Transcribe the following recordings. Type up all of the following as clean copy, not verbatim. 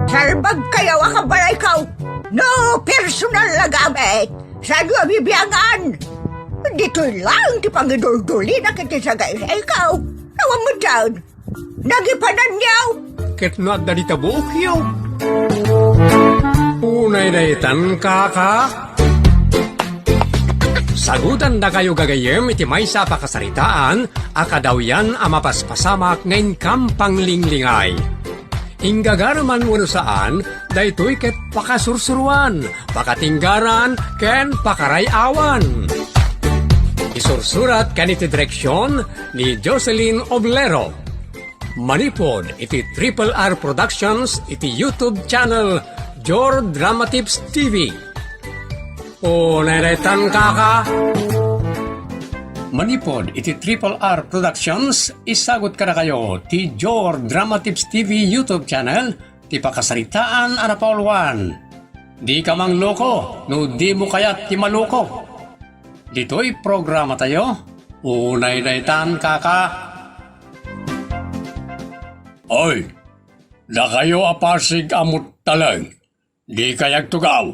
Salbag kayo akabalay ikaw. No personal na gamit. Sa iyo bibiyangan. Dito'y lang ti pangidul-duli na kitisagay sa ikaw. Nawan mo dyan. Nagipanan niyaw. Ket no at dalita buok yaw. Unay daytan kaka. Sagutan na kayo gagayem iti may sa pakasaritaan, akadaw yan amapaspasamak ngayon kampang linglingay. Inggagaraman mo saan, daytoy ket pakasursuruan, pakatinggaran, ken pakarayawan. Isursurat kaniti direksyon ni Jocelyn Oblero. Manipod iti Triple R Productions iti YouTube channel Jor Drama Tips TV. O naretan kaka. Manipod iti Triple R Productions isagot ka na kayo ti Jor Drama Tips TV YouTube channel ti pakasaritaan anapauluan. Di ka mang loko no di mo kayat ti maloko. Dito'y programa tayo. Unay daytan kaka. Oy, da kayo apasig amot talang. Di kayag tugaw.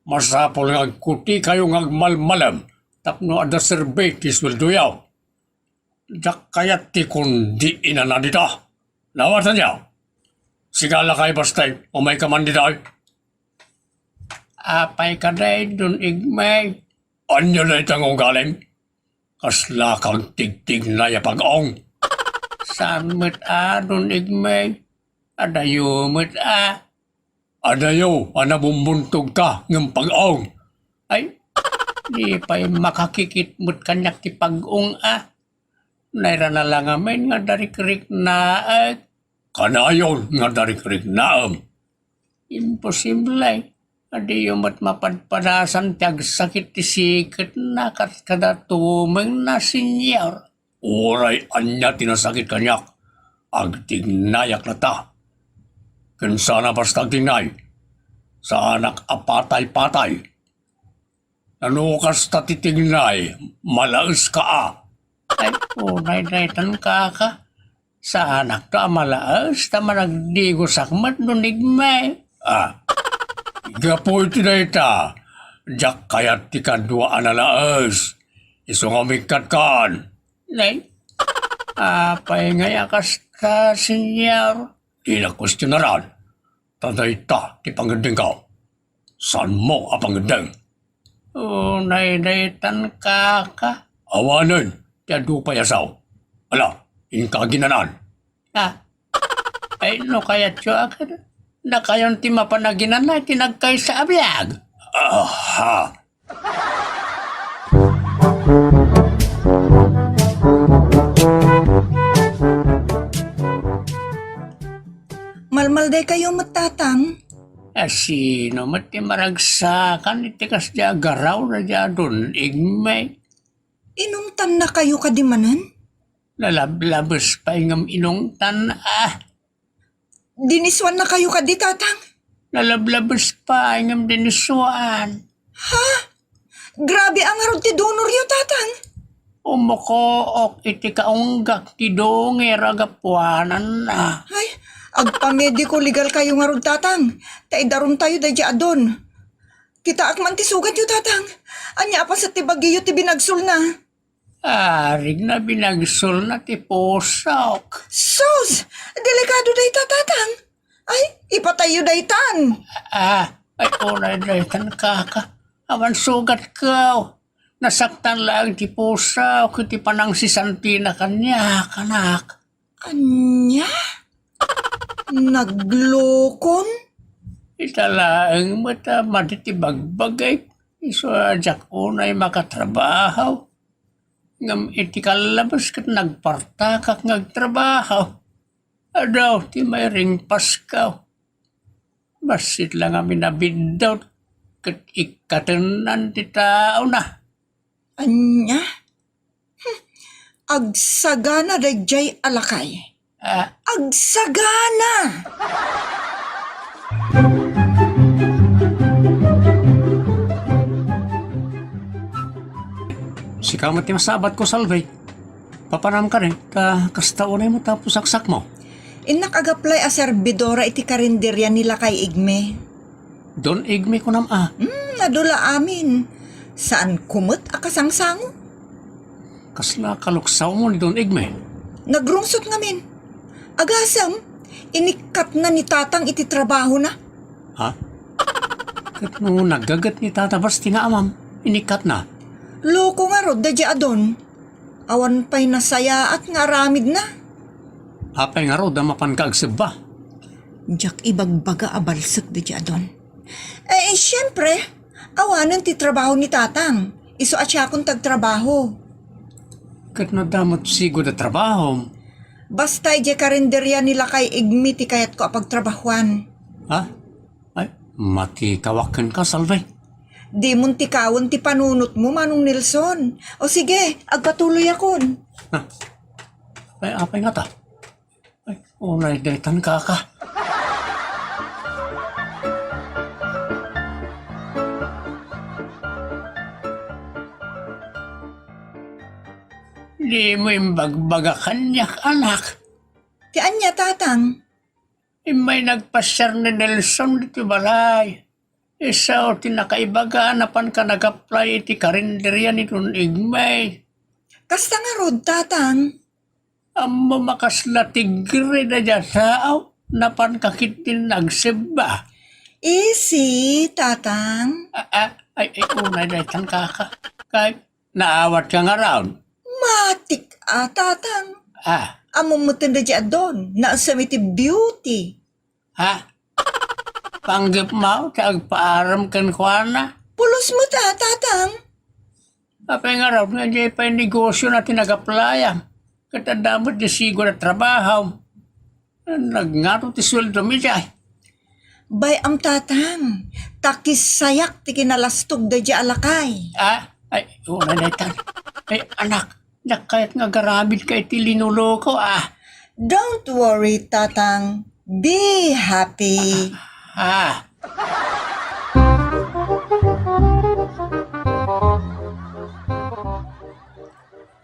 Masapol nga kuti kayo nga malmalam. Tapno ada serbay kisweldoyaw. Dak kayat ti kundi inana dito. Nawatan yaw. Sigala kayo bastay. Umay ka man dito. Apay ka day dun igmay. Anya na itang ugaling? Kasla kang tigtig na yapag-ong. Saan mo't dun igmay? Adayo mo't Adayo, anabumbuntug ka ng pag-ong. Ay, di pa'y makakikit mo't kanyak ti pag-ong Naira na lang amin nga darik-rik na Kanayon nga darik-rik na Imposible. Adiyo mo't mapadpadasan ti agsakit ti sikit na kadadatumeng na senyor. Oray, anya tinasakit kanyak. Agtignayak na ta. Kansana basta tinay, sa anak apatay-patay. Ano kas tatitingnay, malaos ka Ay, unay daytan kaka. Sa anak ta malaos, ta managdigo sakmat nunigmay. Gapoy tinayta, jak kayat ti kadwa analaos. Isungomikat kan. Nay, apay ngaya kas ka, senyor. Inakwestiyonaran, tadayta ti pangganding ka. Saan mo ang pangganding? Unay daytan kaka. Awanan, ti adu payasaw. Ala, inkaginanan. Ay no kaya tiyo agad. Na kayon ti mapanaginan na tinagkay sa abiyag. Aha. Malmalday kayo matatang. Sino mati maragsakan iti kas di agaraw na di adun igmay. Inungtan na kayo kadimanan? Lalablabas pa ingam inungtan Diniswan na kayo kadi tatang? Lalablabas pa ingam diniswaan. Grabe ang arod ti donor yo tatang. Umukook iti kaunggak ti dongi ragapuanan na. Ay, agpamediko legal kayo nga rod tatang. Taidaron tayo da adon. Kita akman ti sugat yo tatang. Anya pa sa tibagyo ti binagsul na. Arig na binagsul na ti posok. Sus! Delikado day tatang. Ay, ipatayo day tan. Ay unay daytan kaka. Awan sugat ka. Nasaktan lang ti posok. Iti panang si Santina kanya kanak. Anya? Naglokon? Italaang mata matitibagbagay. Isadyak unay makatrabaho. Ngam iti kalabas kat nagpartakak ngagtrabaho. Adaw ti may ringpas ka. Basit lang amin nabindaw kat ikatenan ti tao na. Anya? Agsagana dayjay alakay. Agsagana! Si kamat yung sabat ko salvay. Papanam ka rin, kastaunay mo tapos saksak mo. Inak agaplay a serbidora iti karinderya nila kay Igme. Don igme ko nam Nadula amin. Saan kumot a kasangsango? Kasla kaluksaw mo ni Don igme. Nagrungsot ngamin. Agasam, inikat na ni tatang iti trabaho na. Ha? Kat no nagagat ni tatabas tinaamam, inikat na. Loko nga rod, dadya adon. Awan pa'y nasaya at nga aramid na. Apay nga ro, damapan ka agsaba. Diyak ibagbaga abalsek dadya adon. Siyempre, awanan ti trabaho ni tatang. Iso at siya akong tagtrabaho. Kat no damot sigo da trabaho. Basta ije karinderya nila kay Igme ti kayat ko apagtrabahuan. Ha? Ay, mati kawakan ka, Salve. Di mun ti kawon ti panunot mo, Manong Nelson. O sige, agpatuloy akon. Ay, apay nga ta. Ay, unay daytan ka. Di mo imbagbaga kanyak, anak. Ti anya tatang. May nagpasyar ni Nelson dito balay. Isa o tinakaibaga na pan ka nag-apply iti karinderya ni Don Igmay. Kasta nga rod tatang. Amo makasla tigre na dyan tao na pan kakitin nagsiba. Easy, tatang. Ay, unay daytan kaka. Kay naawat ka nga round. Matik tatang. Amo mo tinda dyan doon. Naasamiti beauty. Panggap mo, tagpaaram kan kwa na. Pulos mo tatang. Apay nga raw, nga dyan pa yung negosyo na tinag-applyan. Katadamot di sigo na trabaho. Nagngato ti sweldo mi dyan. Bay am tatang. Takis sayak ti kinalastog da dyan alakay. Ay, una na itan. Ay, anak, nakayat nga garabid ka iti linuloko, Don't worry, tatang. Be happy.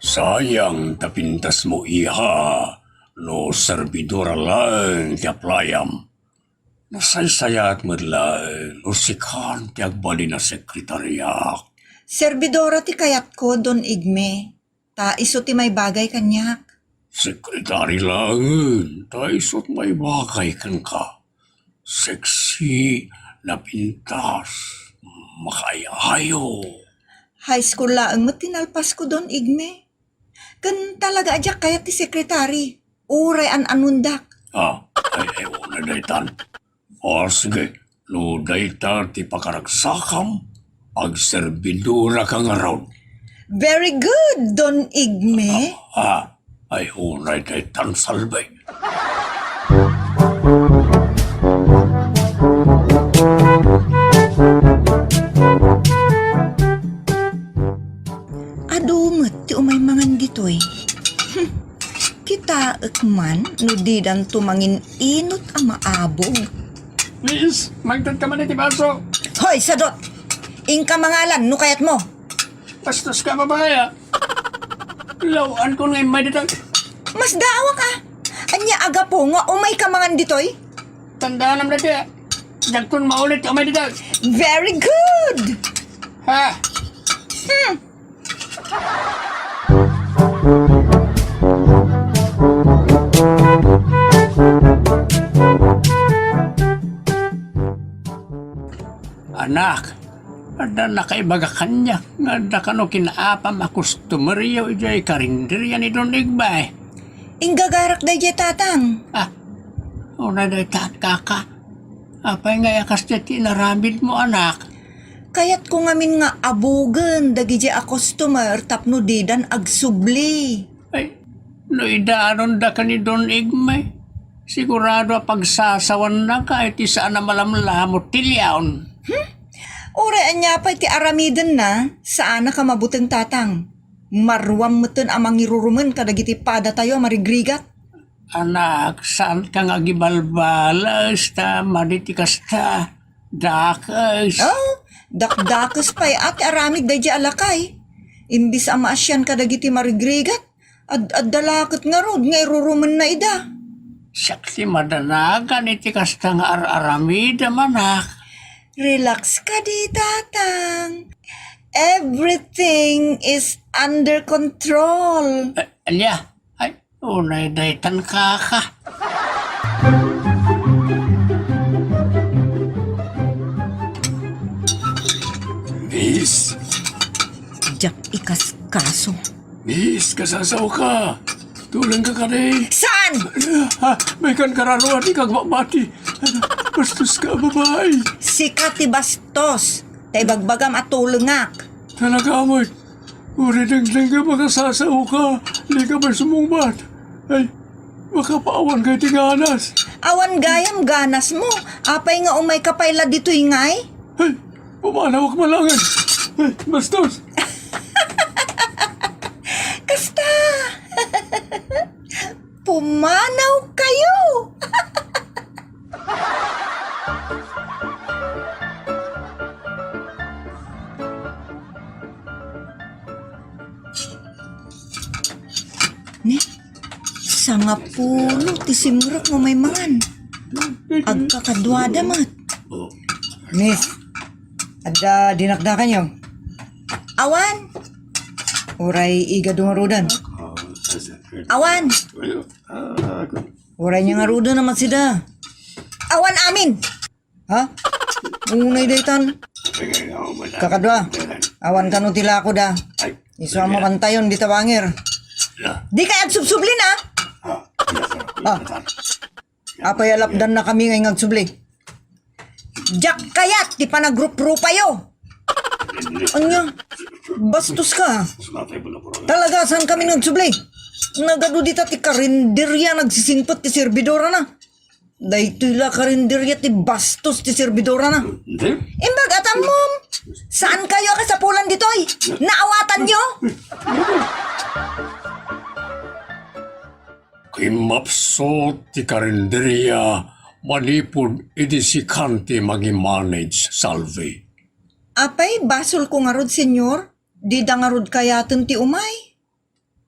Sayang tapintas mo iha, no serbidora lang ti aplayam. Nasaysayat mo lang, no sikan ti agbali na sekretaryak. Serbidora ti kayat ko, Don Igme. Ta iso ti may bagay kanyak. Sekretary lang, taisot may bagay kan ka. Sexy na pintas, makayayo. High school laang mo tinalpas ko, Don Igme. Kan talaga adyak kayat ti sekretary. Uray an anundak. Ay, una daytan. O sige, no daytan ti pakaragsakam, agserbidura ka nga raw. Very good, Don Igme. Ay unay daytan salbay. Adumot ti umay mangan ditoy. Kita ekman no didan tumangin inot ang maabog. Miss, magdad ka man iti baso. Hoy, sadot! Ingka mangalan, no kayat mo. Bastos ka babaya. Lawan ko ngayon may ditang. Mas daawa ka. Anya aga po nga umay ka mangan ditoy. Tandaan naman natin. Nagtun maulit ka may ditang. Very good! Anak, ada nakaibaga kanya. Nga kano kinaapam a customeryo ijay karinderya ni Don Igbay. Inggagarak day jay tatang. Una day tat kaka. Apay nga yakas jay tinaramid mo anak. Kayat ko ngamin nga abugan dagi jay a customer tapno didan agsubli. Ay, no idaanon da ka ni Don Igmay. Sigurado pagsasawan na ka iti saan na malamlamot tilyaon. Ore anya pa iti aramidan na saan na ka mabuteng tatang. Marwam meten amang irurumen kadagiti pada tayo marigrigat. Anak, saan ka nga gibalbalas ta manitikas ta dakas. Dakdakas pa'y ati aramid da di alakay. Imbis ama asyan kadagiti marigrigat. Ad dalakot nga rod nga irurumen na ida. Sakti madanagan iti kasta nga ar-aramida manak. Relax ka di, Tatang. Everything is under control. Anya, ay, unay daytan ka. Miss, Jak ikas kaso. miss, kasasaw ka. Tulang ka kanay. Saan? Ha, may kan kararuan di kag mabati. Bastos ka, babae. Si Kati Bastos. Tay bagbagam at tulungak. Talaga mo. Uri dang ka makasasaw ka. Hindi ka ba sumumbat? Ay, makapaawan kay tinganas. Awan gayam ganas mo. Apay nga umay kapayla dito ingay. Ay, pumanawak malangan. Ay, bastos. Kasta. Pumanaw kayo. Ni, sangapulo ti simurok mo may mangan. Agkakadwada mat. Miss, ada dinakdakan nyo. Awan, Uray iga dungarudan. awan, Uray niya ngarudan naman sida. awan amin. Ha? Unay daytan. Kakadwa, awan ka no tila ako da. Iswa mo pantayon di tawangir. Di kaya subsublin ha. Ah, apay alapdan na kami ngay ngagsubli. Jak kayat, di pa nagrup-rupa yo. Anya, bastos ka. Talaga, saan kami nagsubli? Nagado dita ti karinderya nagsisingpot ti servidora na. Dahito ila karinderya ti bastos ti servidora na. Imbag atam mo, saan kayo kasapulan ditoy? Naawatan nyo? Kimapsot ti karinderya manipod iti si Kanti magi-manage salve. Apay, basol ko nga rod, senyor. Di da nga rod kayatin ti umay.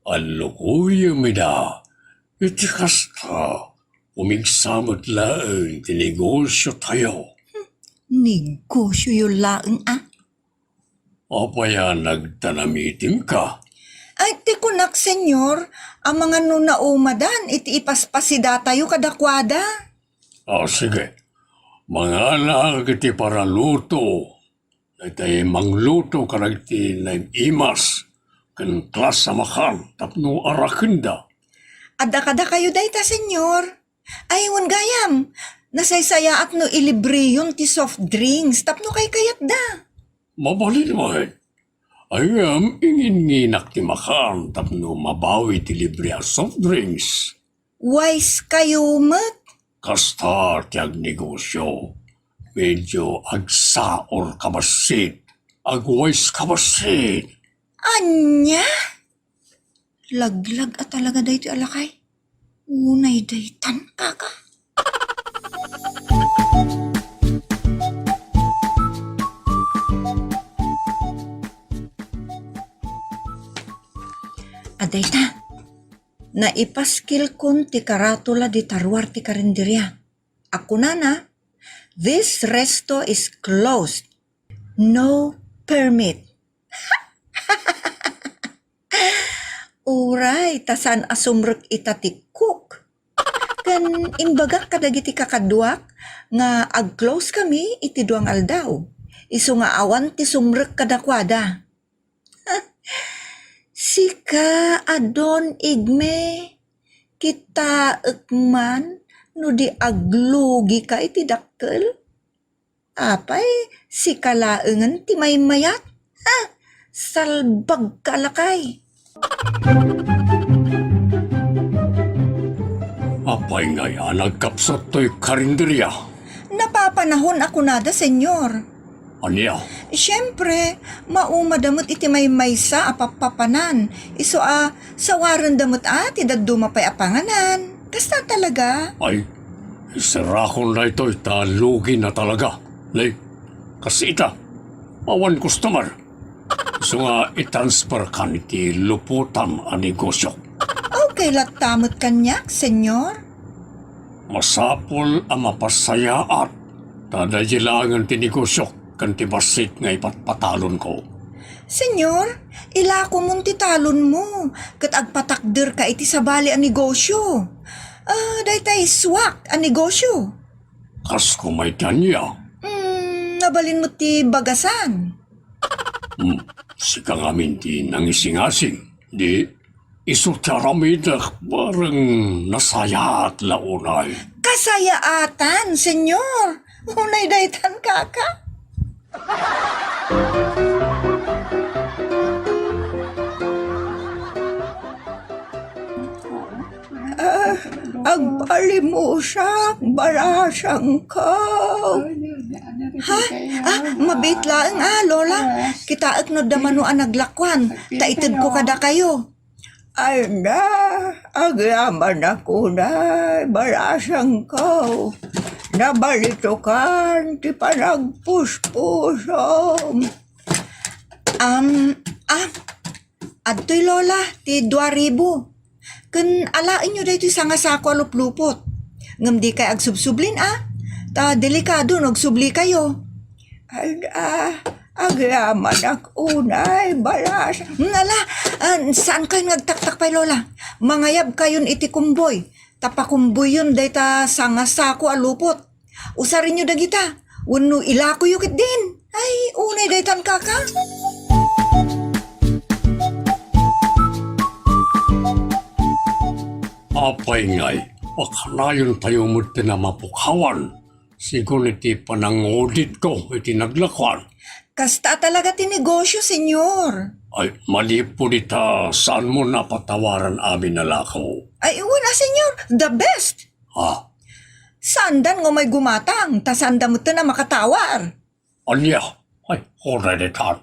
Alukuya mida, iti kasta, umigsamot laeng ti negosyo tayo. Negosyo yung laeng ah. Apaya nagtanamitin ka. Ay, ti kunak, senyor. Ang mga nunaumadan, iti ipaspasida tayo kadakwada. Sige. Mga anak iti para luto. Iti mangluto ka iti nag-imas. Kan klas sa makan. Tapno arakenda. Ada-kada kayo dayta, senyor. Ay, wan gayam. Nasaysaya at no ilibre yun ti soft drinks. Tapno kay kayat da. Mabalin mo ayam ingin nginak ti makan. Tapno mabawi ti libre a soft drinks. Wise kayo, mat. Kasta ti ag negosyo. Medyo agsaor kabasit. Agwais kabasit. Anya? Laglag at talaga dayto alakay. Unay daytan kaka. Adayta, naipaskil kon ti karatula di tarwar ti karinderya. Ako na, this resto is closed. No permit. Uray, tasan asumrek itatikuk. Kan imbaga kadagiti kakadwak nga ag-close kami iti duang aldaw. Isu nga awan ti sumrek kadakwada. Sika adon igme kita ekman no di aglugi ka iti dakkel. Apay sika laengen ti maymayat. Salbag kalakay. Apay nga nagkapsat to'y karinderya. Napapanahon ako nada, senyor. Anya? Siyempre, maumadamot iti may maysa apapapanan. Iso sawaran damot ti daduma pa'y apanganan. Kasta talaga. Ay, isirakon na ito'y talugi na talaga. Lay, kasi ita, awan customer. So nga i-transfer ka iti luputan ang negosyo. Okay, latamot kanyak, senyor. Masapol ang mapasaya at tadayilangan tinegosyo kan tibasit nga ipatpatalon ko. Senyor, ila ko munti talon mo. Kat agpatakder ka iti sabali ang negosyo. Daytay swak ang negosyo. Kas ko may tanya. Nabalin mo ti bagasan. Sika ngamin ti nangisingasing. Di isutyaramid parang nasaya at launay. Kasayaatan, senyor. Unay daytan kaka. Agpalimusak, barasang ko. Mabit lang lola. Kita no damano ang naglakwan. Taitid ko kada kayo. Ay na, agyaman ako na, barasang ko. Nabalitukan, ti panagpuspusom. Adtoy lola, ti 2,000. Kan alain nyo dahito nga sako aluplupot. Ngam di kay agsubsublin Ta delikado nagsubli kayo. Ay na, agyaman ako na, barasang. Saan kayo nagtaktak pay lola? Mangayab kayon iti kumboy. Tapakumboy yun dahita nga sako alupot. Usarin nyo dagita. Wano ilako yukit din. Ay, unay dahitan kaka. Apay ngay, wakanayon tayo mo na mapukhawan. Sigun iti panangodit ko, iti naglakwan. Kasta talaga tinegosyo, senyor. Ay, mali po dita, saan mo napatawaran amin na lakaw? Ay, wala, senyor. The best. Sandan nga may gumatang, ta sanda mo na makatawar. Anya, ay, already tan.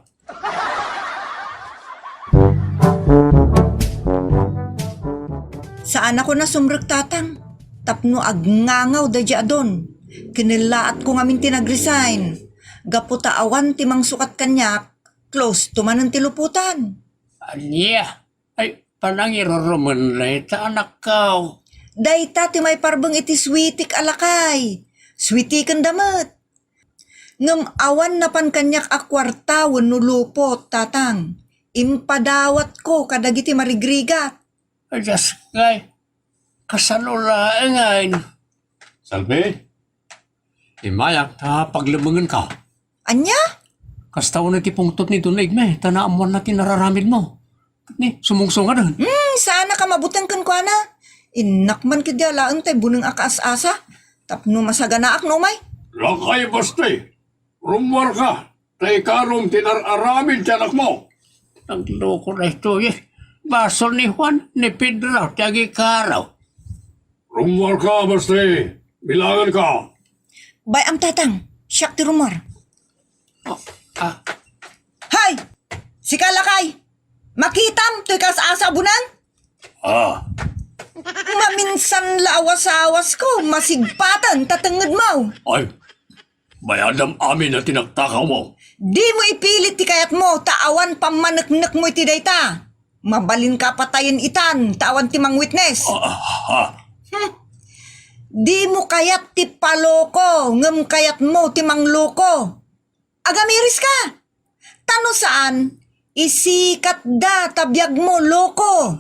Saan ako na sumrek tatang? Tapno agngangaw da adon. Kinilaat ko ngamin tinag-resign. Gaputa awan timang sukat kanyak, close tumanan tiluputan. Anya, ay, panangiroroman na ita anak ka. Dayta ti may parbang iti switik alakay. Switikan damat. Ngam awan na pan kanyak akwarta wano lupot tatang. Impadawat ko kadagiti marigrigat. Ay, Diyos kay, kasalulaangan. Salve, imayak ta paglabangan ka. Anya? Kastaw na ti pungtot ni Tunig me, tanaamuan natin nararamid mo. Ni, sumungsunga doon. Sana ka mabutang kan ko na. Inakman kidya laang tay bunang akaas-asa. Tapno masaganaak no may. Lakay baste, rumwar ka. Tay karong tinararamid tiyanak mo. Nagloko na ito eh. Basol ni Juan, ni Pedro, tiyagi karaw. Rumwar ka baste, bilangan ka. Bay am tatang, siyak ti rumor. Hay! Si Kalakay! Makitam, to'y kas-asa bunan? Maminsan lawas-awas ko, masigpatan, tatangad mo. Ay, bayadam amin na tinaktakaw mo. Di mo ipilit ti kayat mo, taawan pamanaknak mo iti dayta. Mabalin ka patayin itan, tawan ti mang witness. Di mo kayat ti paloko, ngem kayat mo ti mang loko. Agamiris ka. Tano saan? Isikat da tabyag mo loko.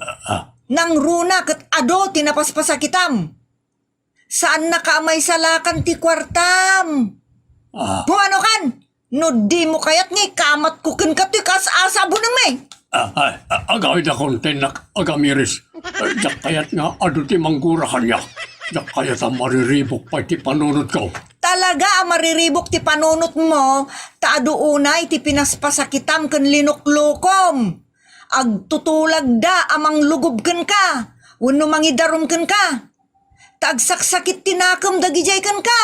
Nang runa kat ado tinapaspasakitam. Saan nakaamay salakan ti kwartam? Puano kan? No di mo kayat ni kamat kukin ka ti kas-asa bunang may. Agawid akong tenak agamiris. Diyak kayat nga ado ti manggurahan niya. Diyak kayat ang mariribok pa ti panunod ko. Talaga mariribok ti panunot mo, taado unay ti pinaspasakitam ken linuklukom. Agtutulag da amang lugubken ka, wenno mangidarumken ka. Tagsaksakit tinakam dagijay kan ka.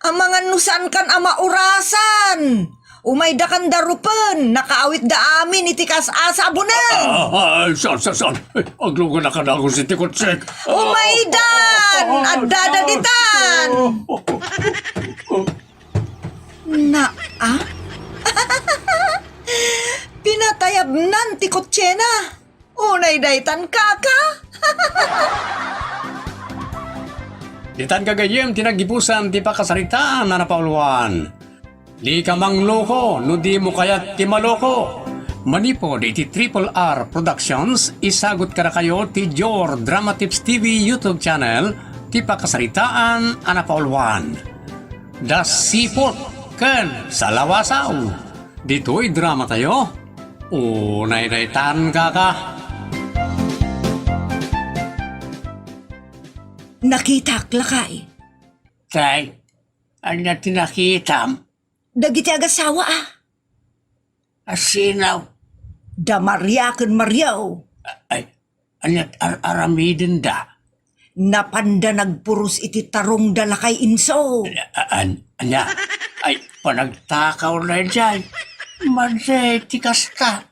Amangan nusan kan ama urasan. Umay da kan darupen, nakaawit da amin iti kas-asa bunan. Saan? Aglugan na ka na ako si Tikotsek. Umaydan! Adadaditan! Pinatayabnan ti kotsena. Unay daytan kaka. Ditan kagayem tinagipusan ti pakasaritaan na napauluan. Di ka mangloko, no di mo kaya ti maloko. Manipod iti Triple R Productions, isagot ka na kayo ti Jor Drama Tips TV YouTube channel, ti pakasaritaan na napauluan. Das sipot ken sa lawasaw. Dito'y drama tayo. Unay-daytan ka. Nakita lakay. Tay, ano tinakitam? Dagiti agasawa Asinaw. Da maryaken maryaw. Ay, anyat aramidin da. Napanda nagpurus iti tarong dalakay inso. Anya, ay, panagtakaw na dyan. Mansay, tikasta.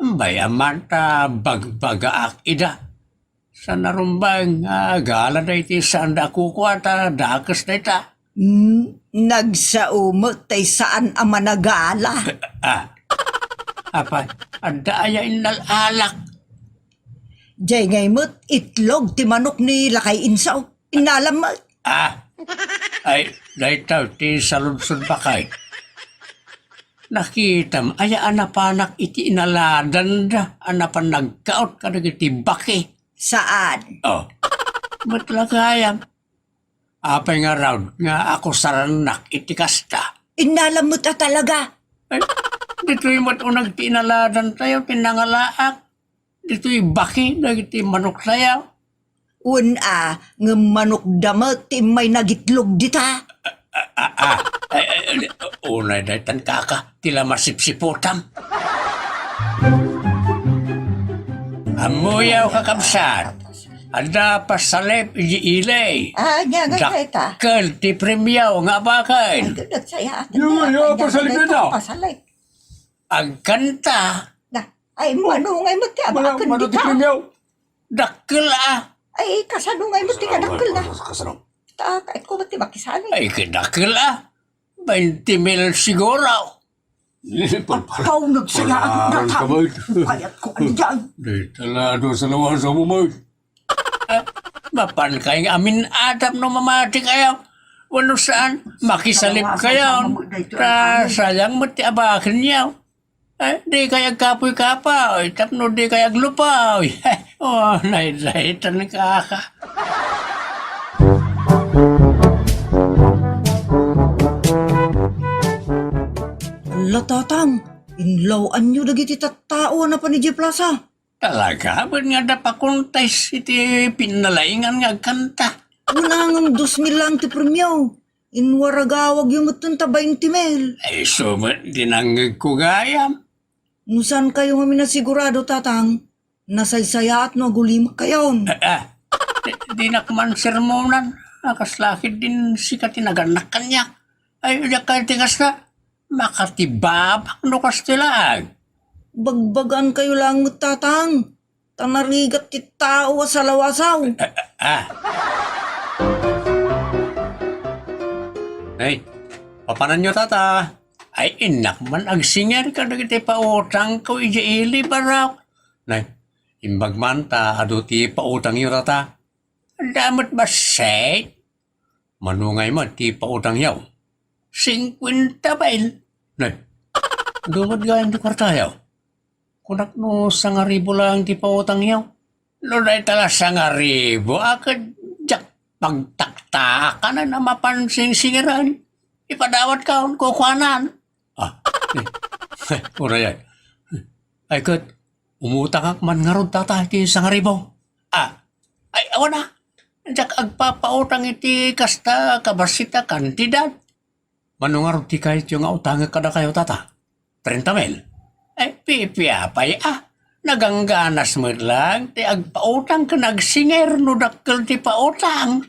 Bayaman ta bagbagaak ida. Sa narumbang gala na iti sanda kukwata, dakas na ita. Nagsaumot tay saan ama nagala. Apa, adaya inalalak. Jay ngaymot itlog ti manok ni lakay insaw. Inalamot. Ay, daitaw ti saludsod pa kay. Nakitam, ay anapanak iti inaladan da, anapan nagkaot ka iti baki. Saan? Oh, ba't lagayam? Apay nga raw, nga ako saranak iti kasta. Inalamot talaga. Ay, dito'y matunag ti inaladan tayo, pinangalaak. Dito'y baki, nagiti manok tayo. Una, nga manok damot ti may nagitlog dita. Unay daytan kaka, tila masipsiputam. Amuyaw kakabsat, ada pasalip iji ilay. Nya nga kita. Dakkel ti premyaw nga bakay. Nagsaya. Yo, pasalip ito. Pasalip. Ang kanta, Ay, manungay mo ti abakan dita. dakkel Ay, kasanungay mo ti kadakkel na. Kasano? Kahit ko ba ti makisali. Ay, kidakkel 20 mil siguro. Ikaw nagsaya ang natang. Kayat ko ano dyan. Di talado sa lawas sa mumay. Mapan kayong amin adap no mamati kayo. Wano saan? Makisalip kayo. Sayang mo ti abakin niyo. Di kayag kapoy-kapoy. Tapno di kayag lupaw. Naidaitan kaka. Latatang, inlawaan nyo dagiti tattao na pa ni G Plaza. Talaga? Ba't nga dapakuntais iti pinalaingan nga kanta? Unang 2,000 lang ti premyaw. Inwaragawag yung itong 20 mil. Ay, sumat dinangag ko gayam. Nusan kayo nga minasigurado, tatang? Nasaysaya at nagulimak kayon. Di na kuman sermonan. Nakaslakit din sikat tinaganak kanya. Ay, ka tigas na. Makatibabak no kastilag. Bagbagan kayo lang, tatang. Tanarigat ti tao sa lawasaw. Ay, papanan nyo tata. Ay, inak man agsinger ka na kita pautang ko ili baraw. Nay, imbag man ta, aduti pautang yun tata. Damat ba say? Manungay man ti pautang yaw. 50 bail. Nay, dumad gayang di kwartayaw. Kunak no 1,000 lang ti pautang yaw. Lunay tala 1,000. Akad jak pagtaktakan na mapansin-singiran. Ipadawat ka on kukwanan. Ura yan. Ay kat, umutang man nga ron tata iti 1,000. Ay awan na. Jak agpapautang iti kasta kabasita kantidad. Manungar ti kahit yung utang kada kayo tata? 30 mil? Ay, pipiapay Nagangganas mo lang, ti agpautang ka nagsinger no dakkel ti pautang.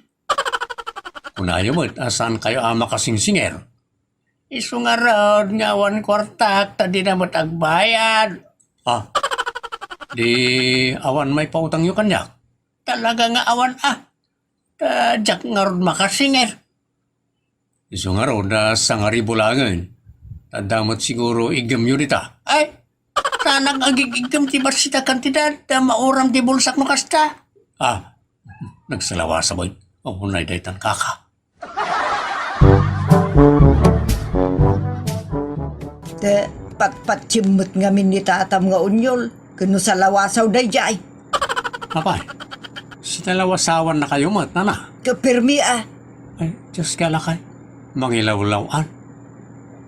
Unayo mo, asan kayo kasing singer? Isu nga rod, nga 1 kwartak, tadi na mo't agbayad. Di awan may pautang yung kanyak. Talaga nga awan Tadyak nga rod makasinger. Isu nga rod, 1,000 langan. Tadamot siguro igam yun ita. Ay, sanang agigigam ti barsita kantidad, mauram ti bulsak mo kasta. Nagsalawa sa boy. Unay daytan kaka. Te, patpatsimot ngamin ni tatam nga unyol. Kano sa lawasaw day jay. Apay, sinalawasawan na kayo mat, nana. Kapirmi Ay, Diyos ka lakay. Mangilawlawan.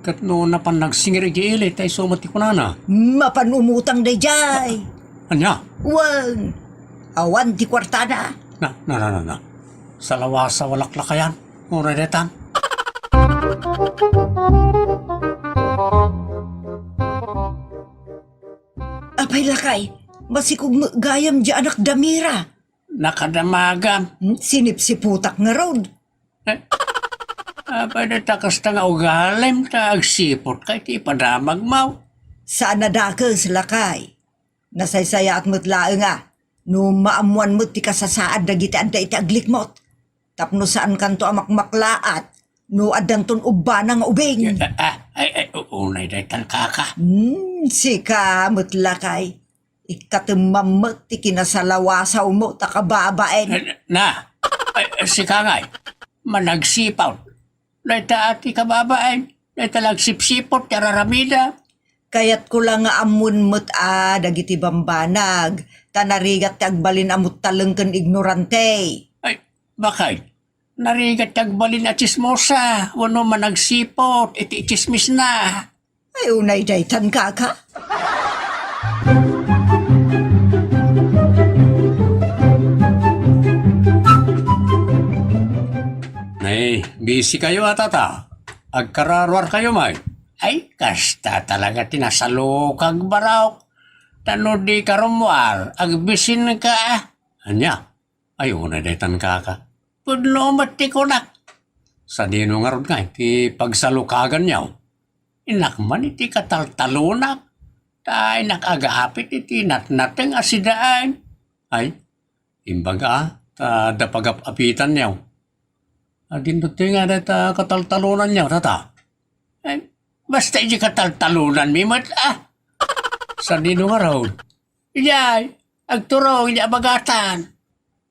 Kat noon na pan nagsingir igiilit ay sumati ko na. Mapanumutang day jay. Anya? Wang, awan ti kwartada. Na. Sa lawasa walaklakayan. Unay daytan. Apay lakay, masikog gayam di anak damira. Nakadamagam. Sinipsiputak nga road. Apay na takas ta nga ugalim ta agsipot kay ti padamag maw. Saan nadakas lakay? Nasaysaya at mutlae nga. No maamuan mo ti kasasaad dagiti adda iti aglikmot. Tapno saan kanto amakmaklaat. No adanton ubana nga ubeng. Unay daytan kaka. Sika mutlakay. Ikatumamot ti kinasalawasaw mo takababaen. Si Kangay, managsipaw. Dayta ati kababaen. Dayta lang sipsipot kararamida. Kayat ko lang nga amun mo't dagiti bambanag. Tanarigat ti agbalin amot talengken ignorante. Ay, bakay? Narigat tagbalin at chismosa. Wano managsipot, iti chismis na. Ay unay daytan kaka. Nay, busy kayo atata. Agkararwar kayo may. Ay, kasta talaga tinasalukag baraw. Tano di karumwar, agbisin ka. Anya, ayaw na daytan kaka. Pudlo mati ko na. Sa dino nga ron nga, ti pagsalukagan niyaw. Inak man iti kataltalunak. Ta inak agahapit iti natnateng asidaan. Ay, imbaga, ta dapagapapitan niyaw. Adin doon nga data kataltalunan niyaw, tata. Ay, basta iti kataltalunan, mimat Sa dino nga raw. Iyay, agturaw, hindi abagatan.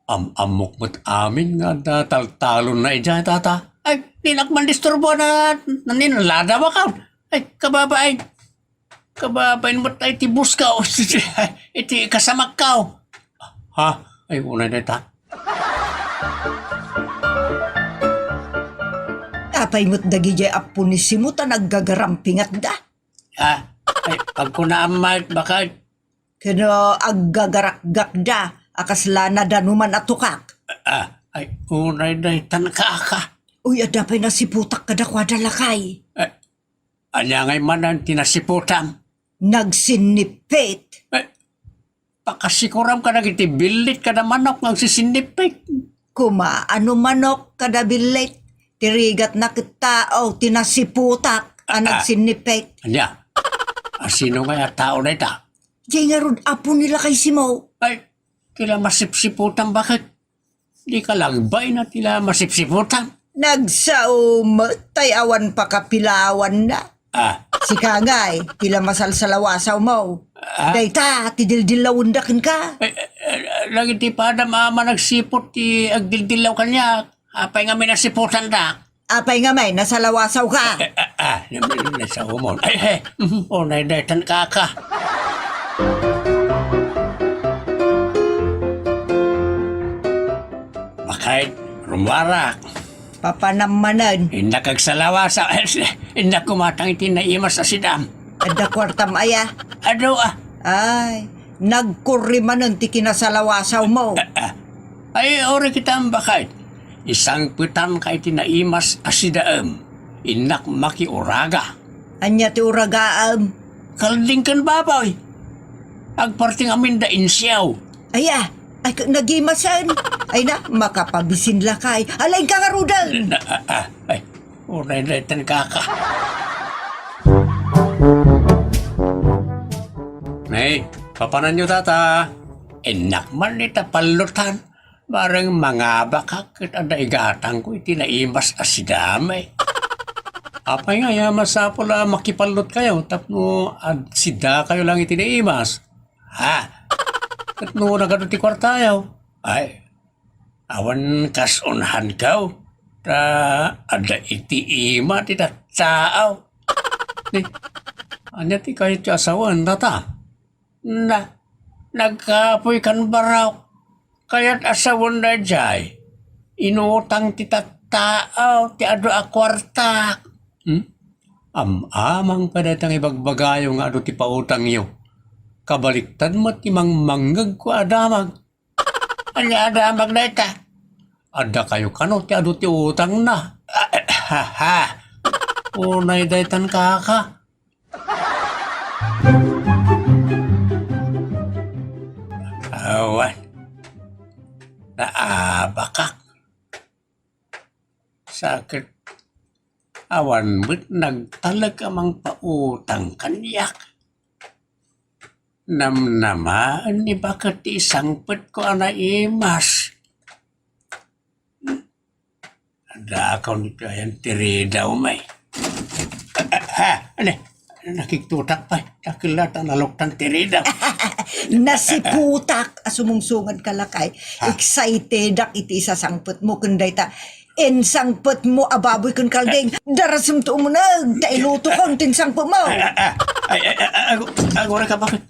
Amok mo't amin nga dataltalon na iyay, tata. Ay, tinakman disturbo na naninalada ba ka? Ay, kababain. Kababain mo't ay tibus ka. Iti kasamak ka. Ha? Ay, unay na ita. Apay mo't dagi jay apunisimo ta naggagarampingat da. Ay, pag kunaamay, bakit? Kano aggagarakgak da. Akaslana danuman atukak. Ay, unay na itan kaka. Uy, adapay na siputak kadakwada lakay. Anya ngay man ang tinasiputam. Nagsinipit. Pakasikuram ka nagitibilit ka na manok ng sisinipit. Ano manok kadabilit. Tirigat na kitao, tinasiputak, nagsinipit. Anya, sino nga tao na ita? Jay nga ron apo nila kay Simo. Ay, tila masipsiputan bakit? Di ka lagbay na tila masipsiputan. Nagsaumot, tay awan pa kapilawan na. Si Kangay, tila masalsalawasaw mo. Dayta, tidildilawon dakin ka. Lagi ti pada mama nagsipot ti agdildilaw kanya. Apay nga may nasiputan da. Apay nga may, nasalawasaw ka. Nasa umon. Ay, unay daytan kaka. Bakit, rumwarak. Papanamanan, Inda kagsalawa sa... Inda kumatang itinaimas sa sidam. ada kwartam aya. Ano Ay, nagkurimanon ti kinasalawasaw mo. Ay, ori kita ang bakit. Isang putan kay tinaimas asidaam. Inak makiuraga. Anya ti uragaam. Kalding kan babaw. Agparting amin da insyaw. Aya, ay nagimasan. Ay na, makapabisin lakay. Alain ka nga rudal. Ay, uray daytan kaka. Nay, papanan nyo tata. Inak man ita palutan. Barang mga bakak at adaigatang ko itinaimas asidamay. Apay nga yamas sa pula makipalot kayo tapno sida kayo lang itinaimas. At no nagaduti kwartayaw. Ay, Awan kas unhan kau. Ta ada iti ima ti tao. Ni, anya ti kayo ti asawan tata. Nagkapoy kan baraw. Kaya't asawan na jay. Inutang ti tao ti ado a kwarta. Amang padatang ibagbagayo nga ado ti pautang iyo. Kabaliktad mo ti manggag ko adamag. Anya adamag na ita. Ada kayo kano ti ado ti utang na. Unay daytan kaka. Awan. Naabakak. Sakit. Awan mo't nagtalag amang pautang kanyak. Namnamaan ni bakit isang pet ko ana imas. Ada ako nito ayan tirida umay. Nakiktutak pa. Takilata naloktan tirida. Nasiputak asumungsungad kalakay. Excited ak iti isasangput mo kunday ta. Ensangput mo ababoy kun kaldeng. Darasum to mo nag. Tailuto kong tinsangput mo. Agora ka bakit?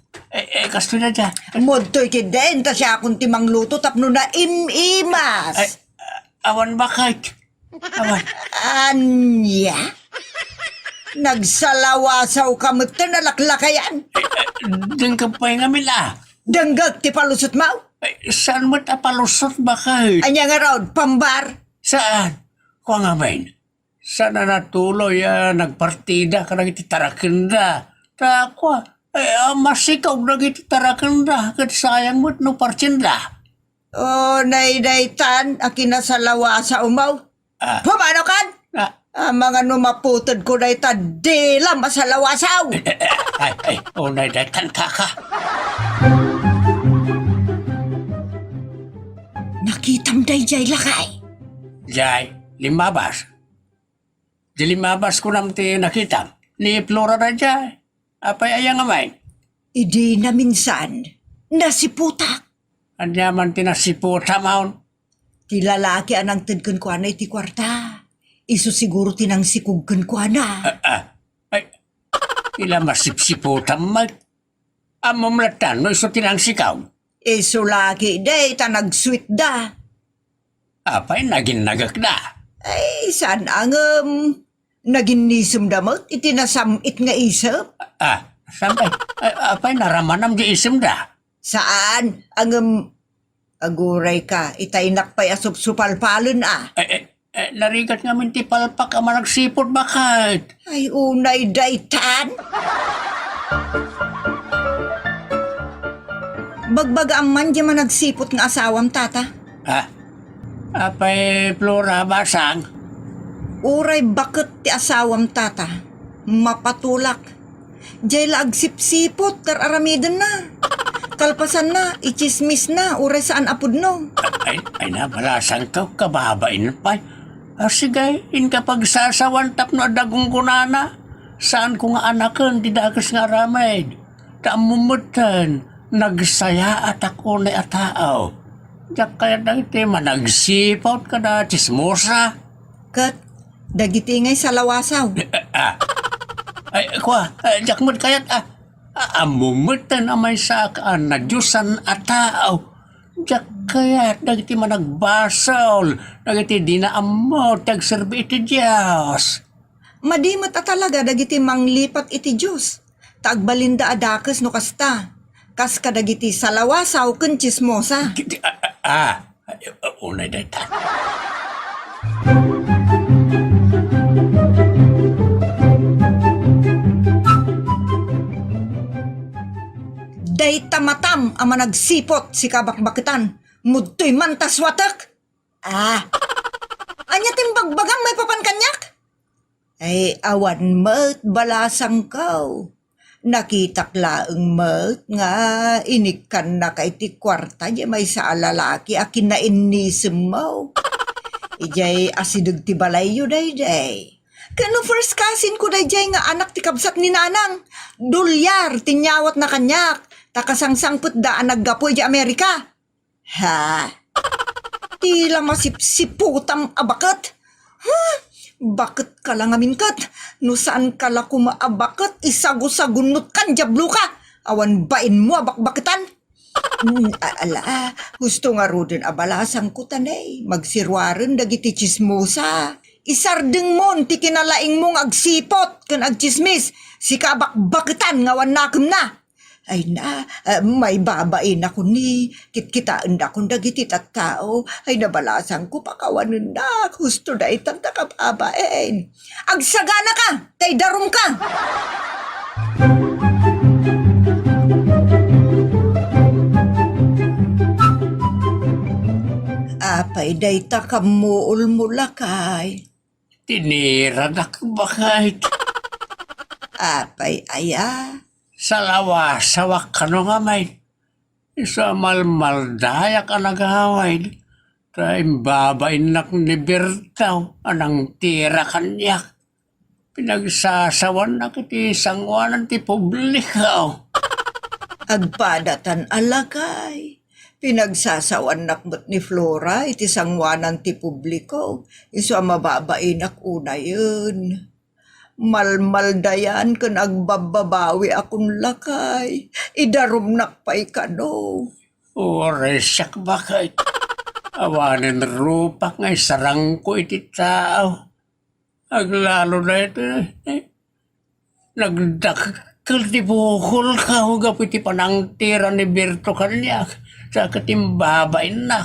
Kasto na dyan. Modtoy kiden ta siya akong timang luto tapno na imimas. Awan bakit? Awan. Anya? Nagsalawasaw ka mo nalaklakayan. Deng ka pa yung amila. Danggag ti palusot mo. Saan mo tapalusot bakit? Anya nga raw, pambar. Saan? Kung nga main. Saan na natuloy nagpartida ka nang ititarakinda? Takwa. Masikaw nang ititarakinda. Kat sayang mo't no partinda. O, naidaytan, akinasalawa sa umaw. Pumano kan? Mga numaputod ko na ita, di lang masalawasaw. Unay daytan kaka. Nakitam day jay lakay. Jay, limabas. Di limabas ko naman ti nakita. Ni Flora na jay. Apay ayang amay. Idi na minsan, nasiputak. Anyaman tinasiputa maun. Ti lalaki anang tedkan ko na iti kwarta. Isu siguro tinang sikugkan ko na. Ila masipsiputa mag. Amamlatan no iso tinang sikaw. Isu laki day ta nag-sweet da. Apay naging nagak na. Ay, saan ang naging nisum damot, itinasamit nga isap? Sampay. Apay naramanam di isim da. Saan? Ang aguray ka, itainak pa'y asupsupalpalon Narigat nga minti palpak ang nagsipot bakit? Ay, unay daytan. Bagbaga ang man di man nagsipot nga asawam tata. Apay Flora basang. Uray bakit ti asawam tata. Mapatulak. Diyay la agsipsipot tar aramidan na. Kalpasan na, ichismis na, uray saan apod no. Ay nabalasang ka, kababain pa. Sige, in kapag sasawantap no adagong kunana, saan ko nga anakan, didagas nga ramay. Taamumutan, nagsaya at ako na atao. Diyak kaya dagiti managsipaut ka na chismosa. Kat, dagiti ngay sa lawasaw. Diyak mo't kaya't amumutan na may sakaan na Diyosan atao. Diyak kaya dagiti managbasol, dagiti di na amot, tagserbi iti Diyos. Madimot talaga dagiti manglipat iti Diyos. Tagbalinda adakas no kasta. Kas kadagiti salawasaw ken chismosa. Unay dayta. Day tamatam ang managsipot si kabakbakitan. Mudtoy mantaswatak. Anya timbagbagang may papankanyak? Ay awan mat balasang kau. Nakitak laeng mat nga inikan na kay ti kwarta di may sa lalaki akin na inisem mo. Ijay asidog ti balayo day. Kano first cousin ko day nga anak ti kabsat ni nanang. Dolyar tinyawat na kanyak. Takasangsangput daan naggapoy di Amerika. Tila masipsiputam abakat. Bakit ka lang amin kat? No saan ka la kumaabakat? Isago-sagunot kan jablo ka. Awan bain mo abakbakitan. Ala, gusto nga ro din abalasang ko tanay. Magsirwaran dagiti chismosa. Isardeng mon ti kinalaing mong agsipot kan agchismis. Si kabakbakitan ngawan nakem na. Ay na, may babain ako ni. Kitkitaan na akong dagiti tattao. Ay nabalasang ko pakawanan na. Gusto na itanta ka babain. Agsagana ka, tay darum ka. Apay day ta kamuol mula kay. Tinira na bakit? Apay aya. Sa lawasawak ka no nga may. Isa malmaldayak ka nagaway. Taim babain nak ni Bertaw. Anang tira kanyak. Pinagsasawan na kiti sangwanan ti publikaw. Agpadatan alakay. Pinagsasawan nakmat ni Flora iti sangwanan ti publiko. Iso mababain ak una yun. Malmaldayan kan agbababawi akong lakay. Idarum nakpay ka no. Oresak bakit? Awanin rupak ngay sarang ko iti tao. Aglalo na ito. Nagdakkel ti bukol ka. Hugap iti panang tira ni Berto kanyak. Sa katimbabain na.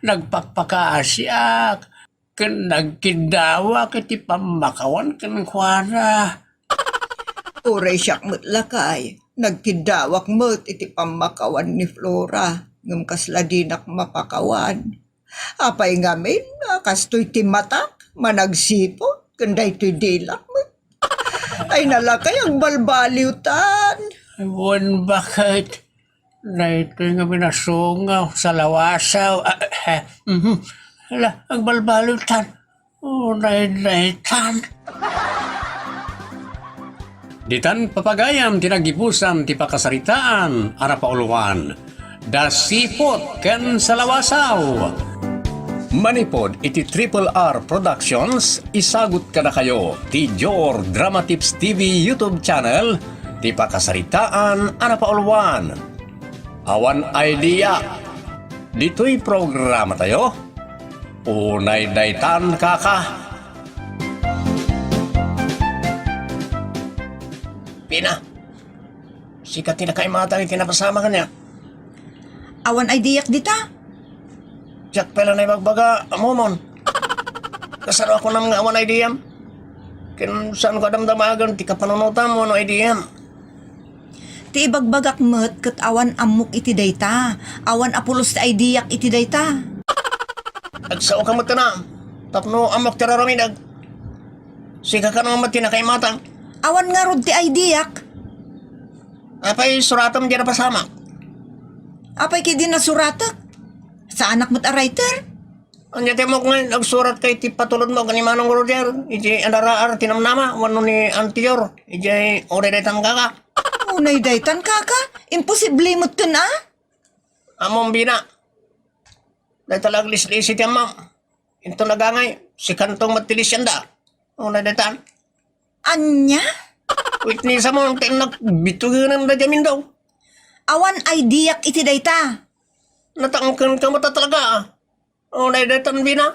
Nagpakpakaasyak. Kan nagkindawa kiti pamakawan kan kuara. Uray siyak mo't lakay. Nagkidawak mo't iti pamakawan ni Flora. Ngam kasladinak mapakawan. Apay ngamin, kastoy ti matak, managsipo, kanday to'y dilak mo't. Ay nalakay ang balbaliutan. Ewan bakit? Na ito'y nga minasungaw sa lawasaw. Hala, ang balbalutan. Naitan. Ditan papagayam tinagipusam ti pakasaritaan arapauluan. Dasipot ken salawasaw. Manipod iti Triple R Productions isagut kada kayo ti Jor Drama Tips TV YouTube channel ti pakasaritaan arapauluan. Awan idea. Dito'y programa tayo. Unay daytan kaka. Pina, sikat nila kay matang itinapasama ka niya. Awan ay diyak dita. Jack pala na ibagbaga, amomon. Kasaro ako ng awan ay diyam. Kin saan ko damdamagan, ti kapanunutan mo no ay diyam. Ti ibagbagak met ket awan amok iti dayta. Awan apulos ti ay diyak iti dayta. Agsao ka mat ka na. Tapno amok tiraramidag. Sika ka naman matina kay matang. Awan nga rod ti ay diyak. Apay suratam di na pasama. Apay kay di nasuratak. Sa anak mo't a writer. Anya mo ngayon, nagsurat kay ti patulod mo kanimanong Roger. Iji andaraar tinamnama, wano ni Antior. Iji oredetan kaka. Unay daytan kaka. Imposible mo't ka na. Among bina. Dahil talag lislis iti amam. Ito nagangay, si kantong matilis yan da. Unay detan. Anya? Witness mo, nagbitugan na jamin daw. Awan ay diyak iti dayta. Natangkan ka mata talaga. Unay detan bina.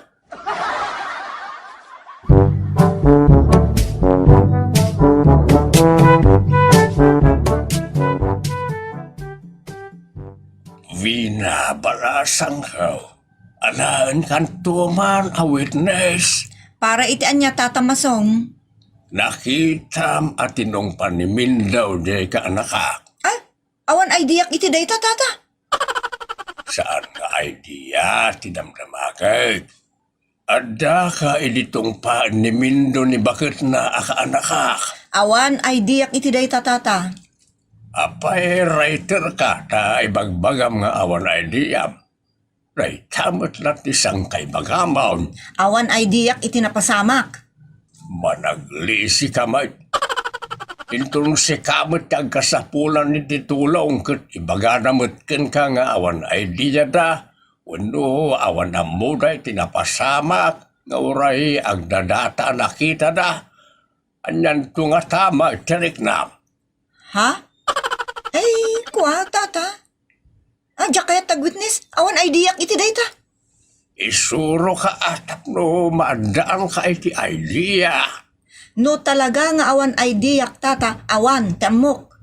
Vina balasang ka. Anaan kanto man a witness. Para iti anya tatamasong. Nakitam at inong panimindaw di ka anaka. Ay, awan ay diyak iti dayta tata. Saan nga idea tinamdamakay? Ada ka ilitong panimindo ni bakit na akaanakak. Awan ay diyak iti dayta tata. Apay writer ka ta ibagbagam nga awan idea. Raytamot lat isang kay bagamon. Awan ay diyak iti napasamak. Managlisi kamay. Intong si kamot ang kasapulan ni titulong kat ibaganamot ken ka nga awan idea da. Uno, awan na muday tinapasamak, nga uray ang dadata nakita na. Anyan to nga tama, tiyarik na. Ha? Ay, kuha, tata. Adya kaya tag-witness, awan idea iti dayta. Isuro ka atap no, maandaan ka iti idea. No talaga nga awan idea, tata, awan, tamok.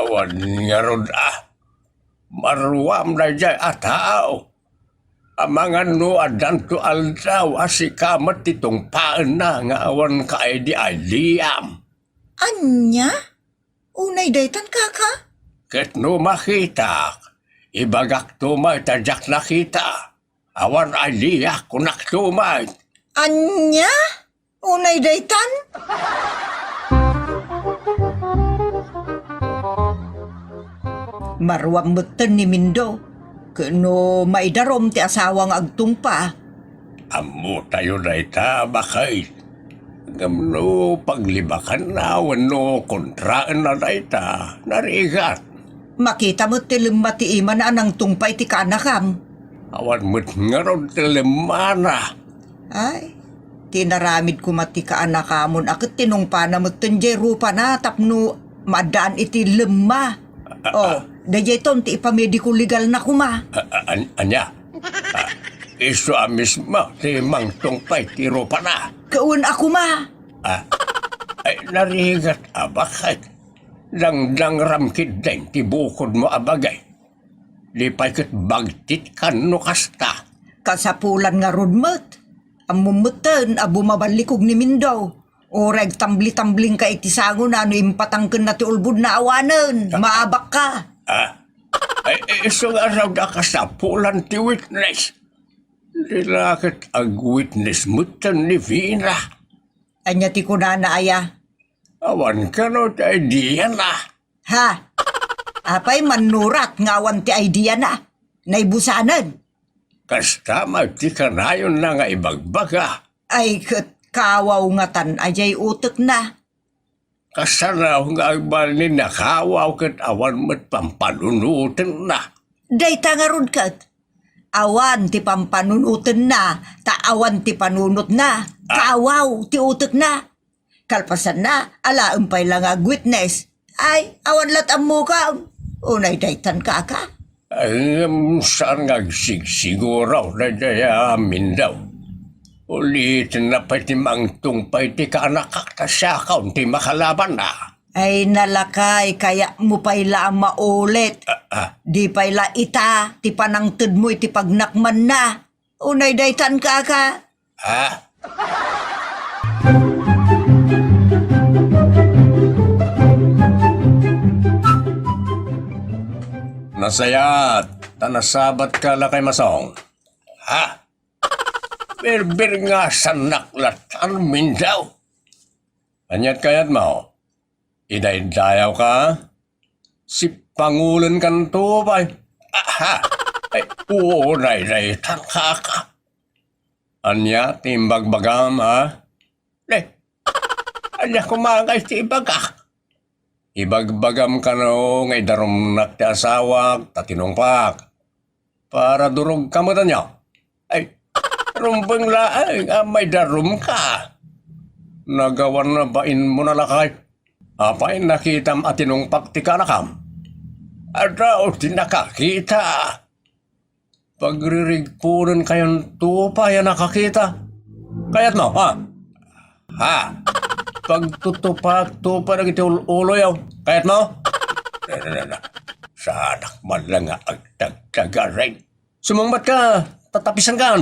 Awan nga ron maruam na dyan atao. Amangan no adan to aldaw asikamat itong paan na nga awan ka di idea. Anya? Unay daytan kaka? Ket no makita, ibagak tumay tadyak nakita. Awan idea kunak tumay. Anya? Unay daytan? Marwam beton ni Mindo. Kano maidarom ti asawang agtungpa. Amo tayo na ita bakay. Gamno paglibakan na wano kontraan na ita narigat. Makita mo ti lemma ti ima na anang tungpay ti kanakam. Awan mo't nga ron telemana. Ay, tinaramid ko mati kaanakamon akit tinungpa na mo tenjay rupa na tapno madaan iti lemma. Oh, dayay ton ti ipamediko legal na kuma. Anya, iso mismo ti mang tungpay tiro pa na. Kaun ako ma. Ay narigat abakay. Langdang ramkid din ti bukod mo abagay. Lipay kat bagtit kan no kasta. Kasapulan nga rodmet. Amumutan abu mabalikog ni Mindaw. Oreg tambli-tambling ka iti sango na ano impatangken na ti ulbud na awanen. Maabak ka. Ay iso nga raw da kasapulan ti witness. Dilakit ag witness mutan ni Vina. Anya ti kunana aya. Awan ka no ti idea na. Ha? Apay manurat nga awan ti idea na. Naibusanan. Kasta ti kanayon na nga ibagbaga. Ay kat kawaw nga tan ajay utek na. Kasanaw nga agbal ni nakawaw kat awan mo't pampanunutin na. Dayta nga rod kat. Awan ti pampanunutin na. Ta awan ti panunot na. Kawaw ti utek na. Kalpasan na, alaumpay lang ag witness. Ay, awan lat ang muka. Unay daytan kaka. Ay, saan nga siguraw na daya amin daw. Ulitin na pati mang tungpay ti kaanakak ta siya kaunti makalaban na. Ay nalakay, kaya mo payla ang maulit. Di payla ita, ti panangtid mo iti pagnakman na. Unay daytan kaka. Nasayat, tanasabat ka la kay Masong. Berbir nga sa naklatan Mindaw. Anyat kayat mo? Idaydayaw ka? Si Pangulan kan tubay. Ay, unay-daytan ka. Anya, timbagbagam ha? Anya kumangay ti ibagak. Ibagbagam ka no, ngay darom nak ti asawak, tatinongpak. Para durog ka mo tanyo. Ay, rumbang laang, may darom ka. Nagawan na bain mo na lakay. Apay nakitam at tinongpak ti kanakam. Adaw ti nakakita. Pagririgpunan kayon tupay nakakita. Kayat mo, ha? Pagtutupak-tupa na iti ulo yaw. Kayat mo? Sa anak man lang nga agtagtagaray. Sumangbat ka, tatapisan ka.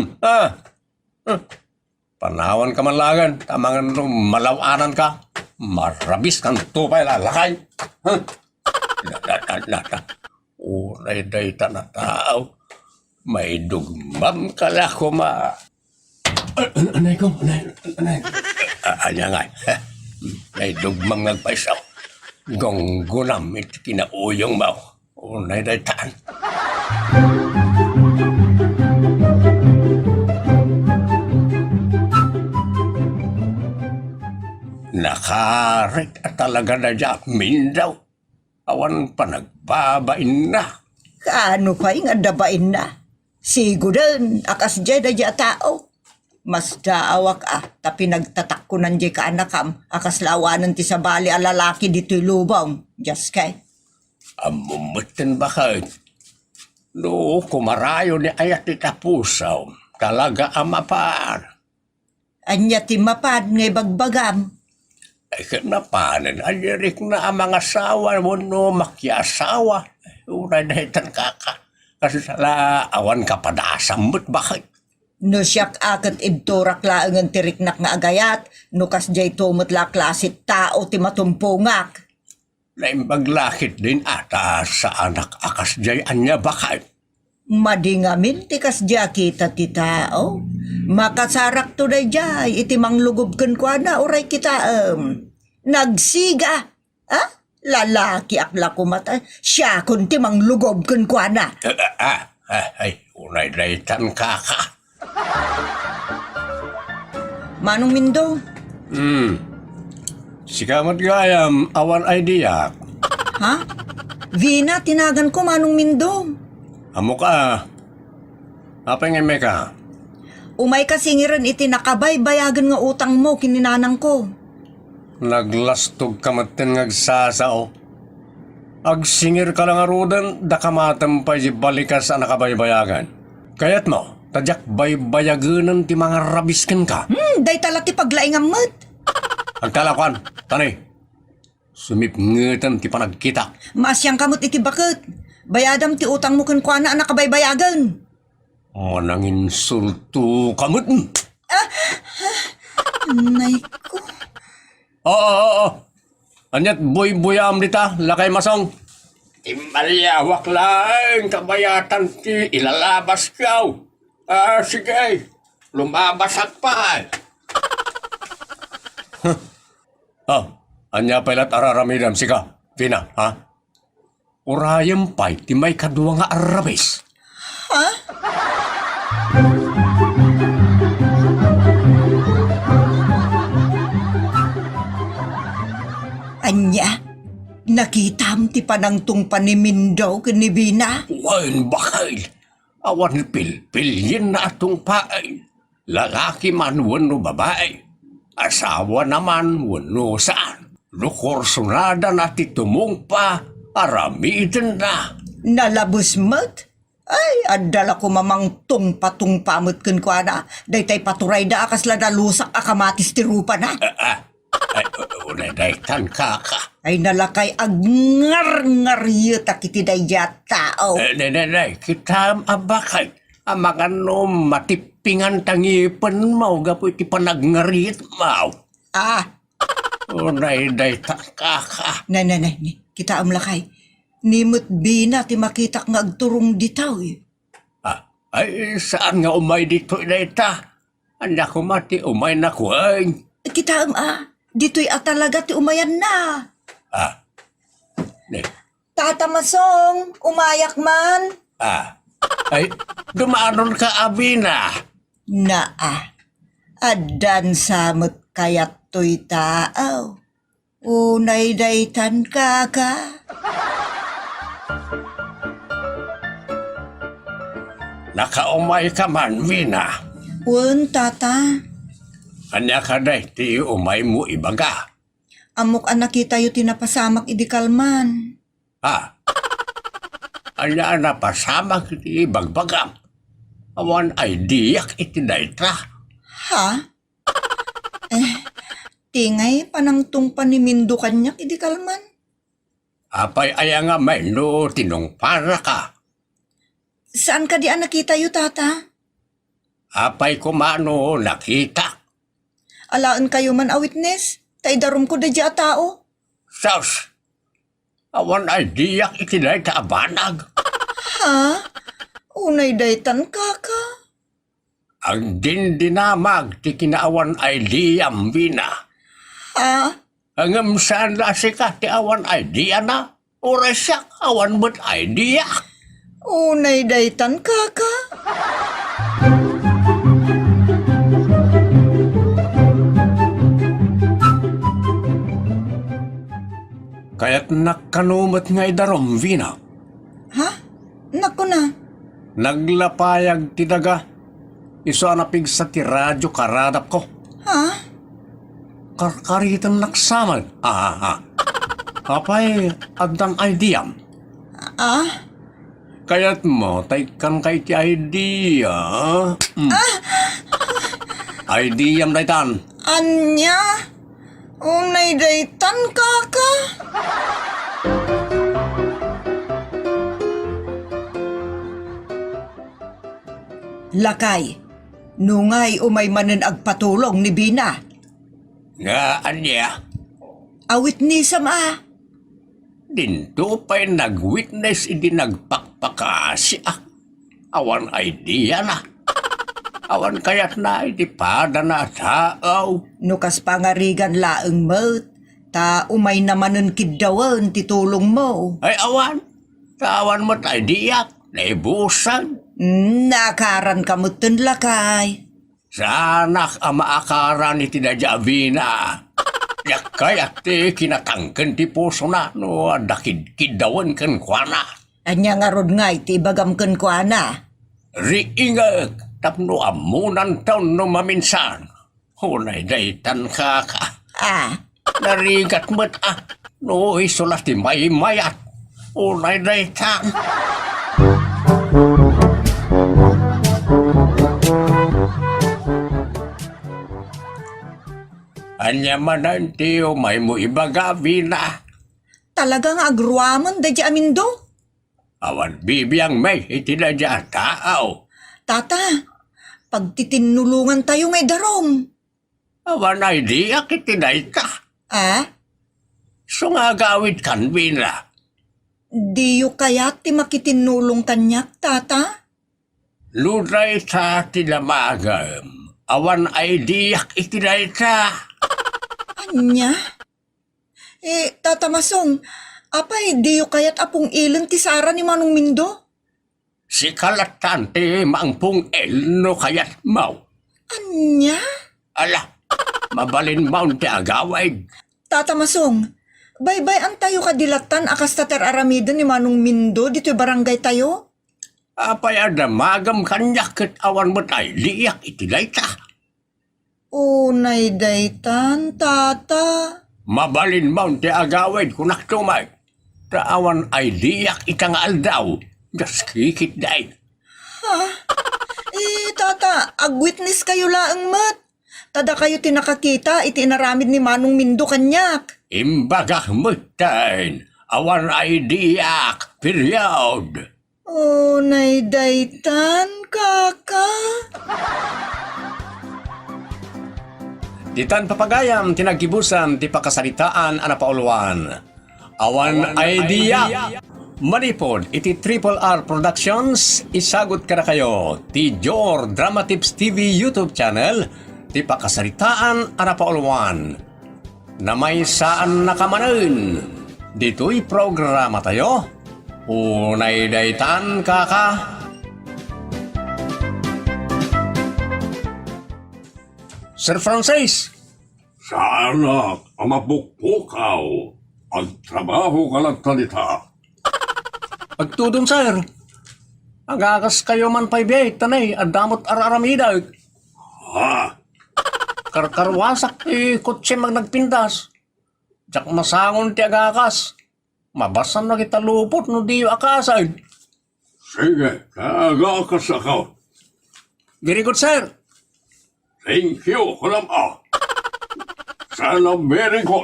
Panawan ka man lagan, tamangan malawanan ka. Marabis kang tupay lalakay. Unay ta na tao. May dugmam ka la kuma. Anay ko, anay. Anya nga, may dugmang nagpaisaw. Gonggunam iti kinauyong mo. Unay daytaan. Nakarit at talaga na dyan, Mindaw. Awan pa nagbabain na. Kaano pa nga dabain na? Sigo din, akas dyan na dyan tao. Mas daawak tapi nagtatak ko nandiyan ka anakam, akas lawanan ti sa bali alalaki dito'y lubong. Just kay. Amumutin ba kayo? No, kumarayo ni ayat ni tapusaw. Talaga amapaan. Anya ti mapad ngay bagbagam. Ay kanapanan, alirik na ang mga asawa mo no makyasawa. Unay na hitan kaka. Kasi sala awan ka padasambot bakit? No siyak akat ibturak laang ang tiriknak nga agayat, no kas jay tumot la klasit tao ti matumpungak. Naimaglakit din ata sa anak akas jay anya bakit? Madingamin ti kas jay kita ti tao. Makasarak to na jay, iti manglugob kan kwa na oray kita nagsiga. Lalaki akla kumatay, siya kun ti manglugob kan kwa na. Ay, unay na hitan kaka. Manong Mindo, Sikamat gayam, awan ay diyak. ha? Vina, tinagan ko Manong Mindo. Amo ka. Apa nga may ka? Umay kasingiran iti nakabay-bayagan nga utang mo kininanang ko. Naglastog kamatin ngagsasao. Agsingir ka lang arudan, da kamatam pa balikas sa nakabaybayagan. Kayat mo, tadyak baybayaganan ti mga rabisken ka. Day tala ti paglaing amat. Ang kalakuan, tanay. Sumipngetan ti panagkita. Masyang kamot iti bakit. Bayadam ti utang mo kan kwa na nakabaybayagan. Manang insulto kamot. Nay ko. Oo. Anyat boy-boyam dita, lakay masong. Timbalyawak lang, kabayatan ti ilalabas kaw. Sige, lumabasak pa. Anya pailat araramidam, sika, Vina, ha? Urayam pa'y ti may kadwa nga arabis. Anya, nakitam ti panangtong panimindaw ni Bina. Wain bakay, awan pilpilyin na atong paay. Lalaki man wano babae, asawa naman wano saan. Lukorsunada na titumong pa, aramidin na. Nalabos mat? Ay, adala ko mamang tungpa-tungpa mo't kun kwa na. Daytay paturay da akas ladalusak akamatis ti rupa na. Ay, unedaytan kaka. Ay nalakay agngar-ngaryo takiti dayat tao. Nenenay, kita abakay. Ang mga matipingan tangipan mo, gapo iti panagngarit mo. Unedaytan kaka. Nanay, kita amlakay. Nimot Bina ti makitak nga agturong ditaw eh. Ay, saan nga umay dito dayta? Anak ko mati, umay na ko ay. Kita dito'y talaga ti umayan na. Ne. Tata Masong, umayak man. Ay, dumaanon ka, Abina. Adan samot kayat to'y tao. Unay daytan kaka. Nakaumay ka man, Vina. Tata. Anya ka day, ti umay mo ibaga. Amok nakita yu tinapasamak idikalman. Anya na pasama kiti ibagbagam. Awan ay diyak iti daytra. Tingay panangtong panimindu kanyak idikalman. Apay aya nga may no tinong para ka. Saan ka di nakita yu, tata? Apay kumano nakita. Alaan kayo man a witness. Taidarom ko da dya tao. Saus, awan ay diyak iti dayta abanag. Unay daytan kaka. Ang dindinamag ti kinaawan ay diyam, Vina. Ang saan lasi ka ti awan ay diya na. Oresyak awan mo't ay diyak. Unay daytan kaka. Kaya't nakanumot nga idarom, Vina. Naku na. Naglapayag ti daga. Iso anapig sa ti radyo karadap ko. Ha? Karkaritan naksaman. Apay, adang idea. Ah? Kaya't mo, taykan kay ti idea. Idea daytan. Anya? Unay daytan kaka? Lakay, nungay umay manen agpatulong ni Bina. Nga anya, Awit ni sama. dinto pa'y nag-witness idi nagpakpakasi Awan idea na. Awan kaya't na idi pada na tao. Nukas pangarigan laeng mo't. Ta umay namanen kidawan titulong mo. Ay awan, tawan mo't idea, naibusan. Nakaran kamutin lakay. Sanak ang maakaran iti Dajabina. Yakayat ti kinatangken ti puso na no dakid-kidawan ken kuana. Anya nga rod nga iti bagamken ko ana. Riingag tapno amunan taon no maminsan. Hunay daytan ka. Ah, Narigat mo't no isulat ti mayat. Hunay daytan. Anya manan tiyo may mo ibagabi na. talagang agruamon da di amindo. Awan bibiyang may itinadya tao. Tata, pagtitinulungan tayo ngay darom. Awan ay di akitinay ka. Ah, So nga gawid kan bina. diyo kaya ti makitinulong kanyak, tata? Luday sa tilamagam. Awan ay diyak itinay ka. Anya? Tata Masong, apay diyo kaya't apong ilan ti Sara ni Manong Mindo? Si kalatante mangpong elno kayat mau. Anya? Ala, mabalin maun ti agaway. Tata Masong, baybay an tayo kadilatan akas tater aramidan ni Manong Mindo dito'y barangay tayo? Apay ada magam kanyak ket awan mo tay liyak itinay ka. Unay daytan, tata. Mabalin maun ti agaway kunak tumay. Taawan ay liyak itang aldaw. Das kikit day. Tata, ag-witness kayo laang mat. Tada kayo tinakakita, itinaramid ni Manong Mindo kanyak. Imbagak mutain. Awan ay diyak. Period. Unay daytan, kaka. Ditan papagayam tinagibusan ti pakasaritaan anapauluan. Awan idea. Manipod iti Triple R Productions isagot kada kayo ti Jor Drama Tips TV YouTube channel ti pakasaritaan anapauluan. Na may saan nakamanen. Dito'y programa tayo. Unay daytan kaka. Sir Francis. Sana ang mapukpukaw ang trabaho ka lang talita. Pagtudon, sir. Agakas kayo man paibay, tanay, adamot araramida. Ha? Karkarwasak, kutsi nagpindas. Diyak masangon ti agakas. Mabasan na kita lupot no di akasay. Sige, kagakas ako. Very good, sir. Thank you, kulama. Sana meron ko.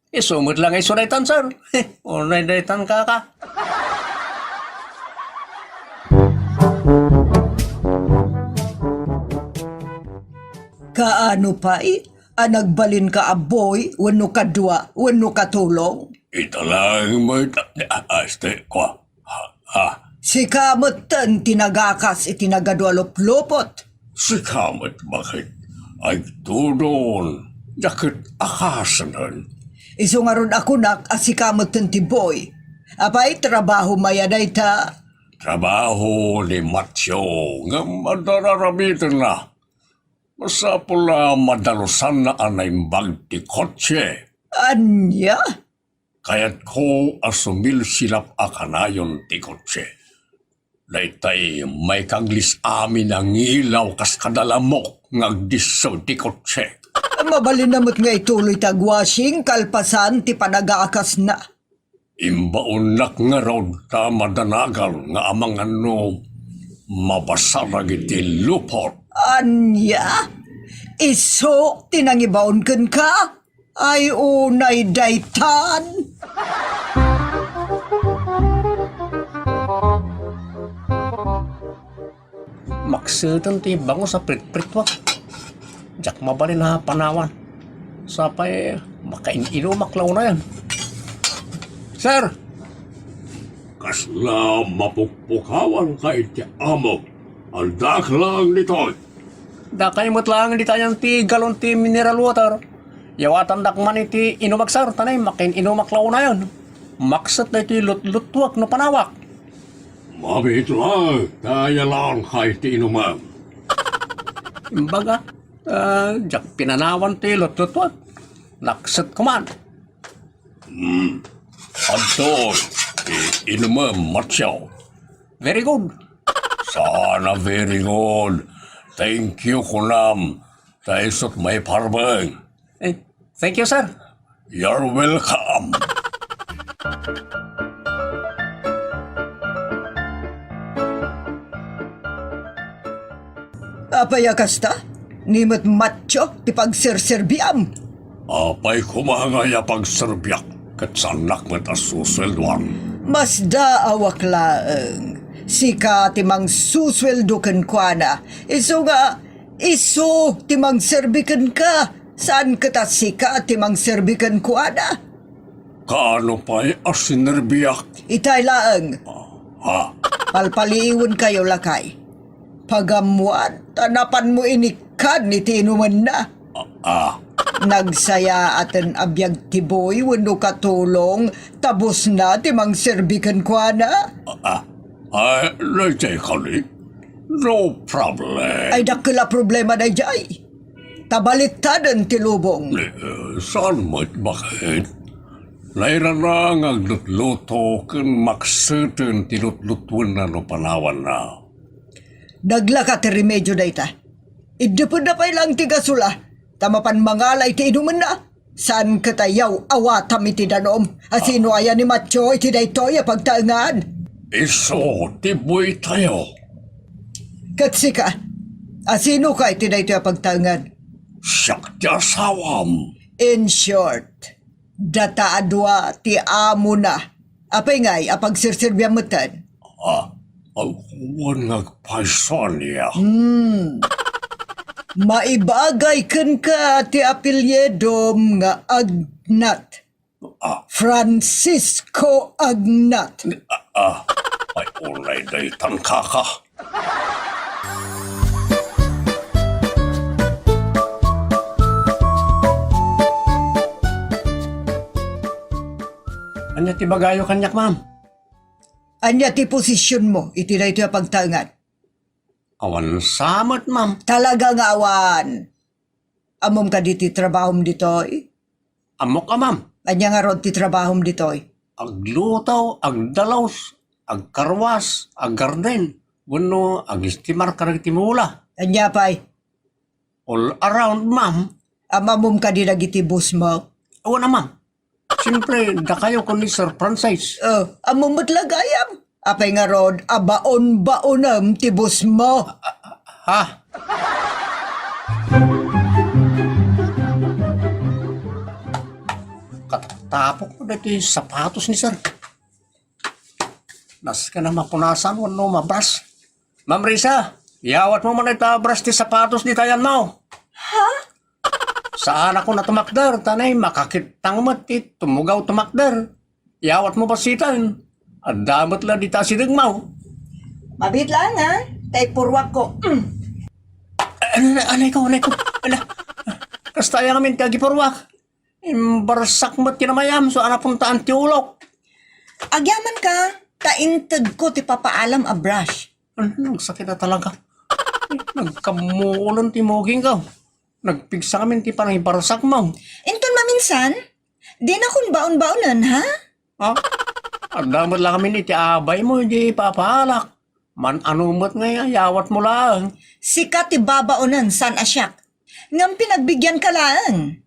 Isumot lang ay sunaytan, sir. Unay daytan kaka. Kaano pa nagbalin ka aboy, wano kadwa, wano katulong? Ito lang may aste ko. Ha? Si kamutan tinagakas itinagadwalop-lopot. Si kamat bakit? Ay tudon. Jakit akasanan. Iso nga ron ako nak asikamutan ti boy. Apay trabaho mayaday ta. Trabaho ni Macho nga madararamitan na. Masapula madalusan na anay bagti kotse. Anya? Kaya't ko asumil silap akanayon ti kotse. Daytay may kaglis amin ang ilaw kas kadalamok ngagdiso ti kotse. Mabalin namot nga ituloy tagwashing kalpasan ti panagaakas na. Imbaunak nga raw ta madanagal nga amang ano mabasarag iti lupot. Anya? Iso tinangibaon ken ka? Ay unay daytan. Maksudan ti bango sa prit-pritwak. Jak mabalin na panawan. Sapay makain-ino maklaw na yan. Sir! Kasla mapukpukawan ka iti amok. Aldak lang nito. Dakay mo't lang di tayong ti galon ti mineral water. Yawatan dakman iti inumak sir. Tanay makain-ino maklaw na yan. Maksat na iti lut-lutwak no panawak. Mabit lang. Kaya lang ka iti inuman. Imbaga, jak pinanawan ti lut-lutwak. Naksat kuman. Anton, inuman matyaw. Very good. Sana very good. Thank you, kunam. Taisot may parbeng. Eh, thank you, sir. You're welcome. Apaya kasta? Nimot macho ti pagserserbiam. Apay kumangaya pagserbyak. Katsanak met asuswelduan. Mas daawak laeng. Sika timang susweldo ken kuana. Iso nga, iso timang serbiken ka. Saan kita sika timang serbiken kuana? Kaano pa'y asinerbiyak? Itay laeng. Ha? Palpaliiwan kayo lakay. Pagamuan, tanapan mo inikan ni tinuman na. Nagsaya aten abiyag tiboy wano katulong tabos na timang serbikan kwa na. Ay, lajay kali. No problem. Ay dakila problema na jay. Tabalittadan ti lubong. Saan mo't bakit? Naira na ngaglutluto kan makseten tilutlutwan na no panawan na. Naglaka ti remedyo na ita. Idupod na pa'y lang tigasula. Tamapan mangalay ti inuman na. Saan katayaw awatam iti danom. Asino aya ni Macho iti daytoy pagtaangan. Iso, tiboy tayo. Katsika, asino ka iti daytoy pagtaangan. Siyak ti asawam. In short, data adwa ti amo na. Apay ngay, apagsirsirbiamutan. Awan ngagpaisan niya. Maibagay ken ka ti apilyedom nga Agnat. Francisco Agnat. Ay ulay day tangkaka. Anya ti bagayo kanyak, ma'am. Anya ti posisyon mo, iti na ito pagtangan. Awan samot, ma'am. Talaga nga awan. Amom ka di ti trabahom ditoy. Amok ka, ma'am. Anya nga rod ti trabahom ditoy. Aglutaw, agdalaws, agkarwas, aggarden. Wano, agistimar karag timula. Anya pa'y, All around, ma'am. amamom ka di nagiti bus mo. Awan na, ma'am. Siyempre, da kayo kun ni Sir Francis. Amom mo't lagayam. Apay nga rod, abaon-baonam ti bus mo. Ha? Katapok ko dati sapatos ni Sir. Nas ka na mapunasan, wano mabras. Ma'am Risa, yawat mo man ita abras ti sapatos ni tayan mo. Ha? Saan ako na tumakder, tanay makakitang mati, tumugaw tumakder. Yawat mo basitan. At damat lang di ta sinigmaw. Mabit lang ha, tay purwak ko. Anay ko. Kastaya kami ti agiparwak. Imbarsak mo't kinamayam, so ana puntaan ti ulok. Agyaman ka, taintag ko ti papaalam a brush. Nagsakit na talaga. Nagkamuulan ti moging ka. Nagpigsa kami ti parang ibarsak mo. Inton maminsan, di na kun baon-baonan, ha? Ha? Ang damat lang kami ni ti abay mo, hindi papalak. Man anumat nga yawat mo lang. Sika ti babaunan san asyak. Ngam pinagbigyan ka lang.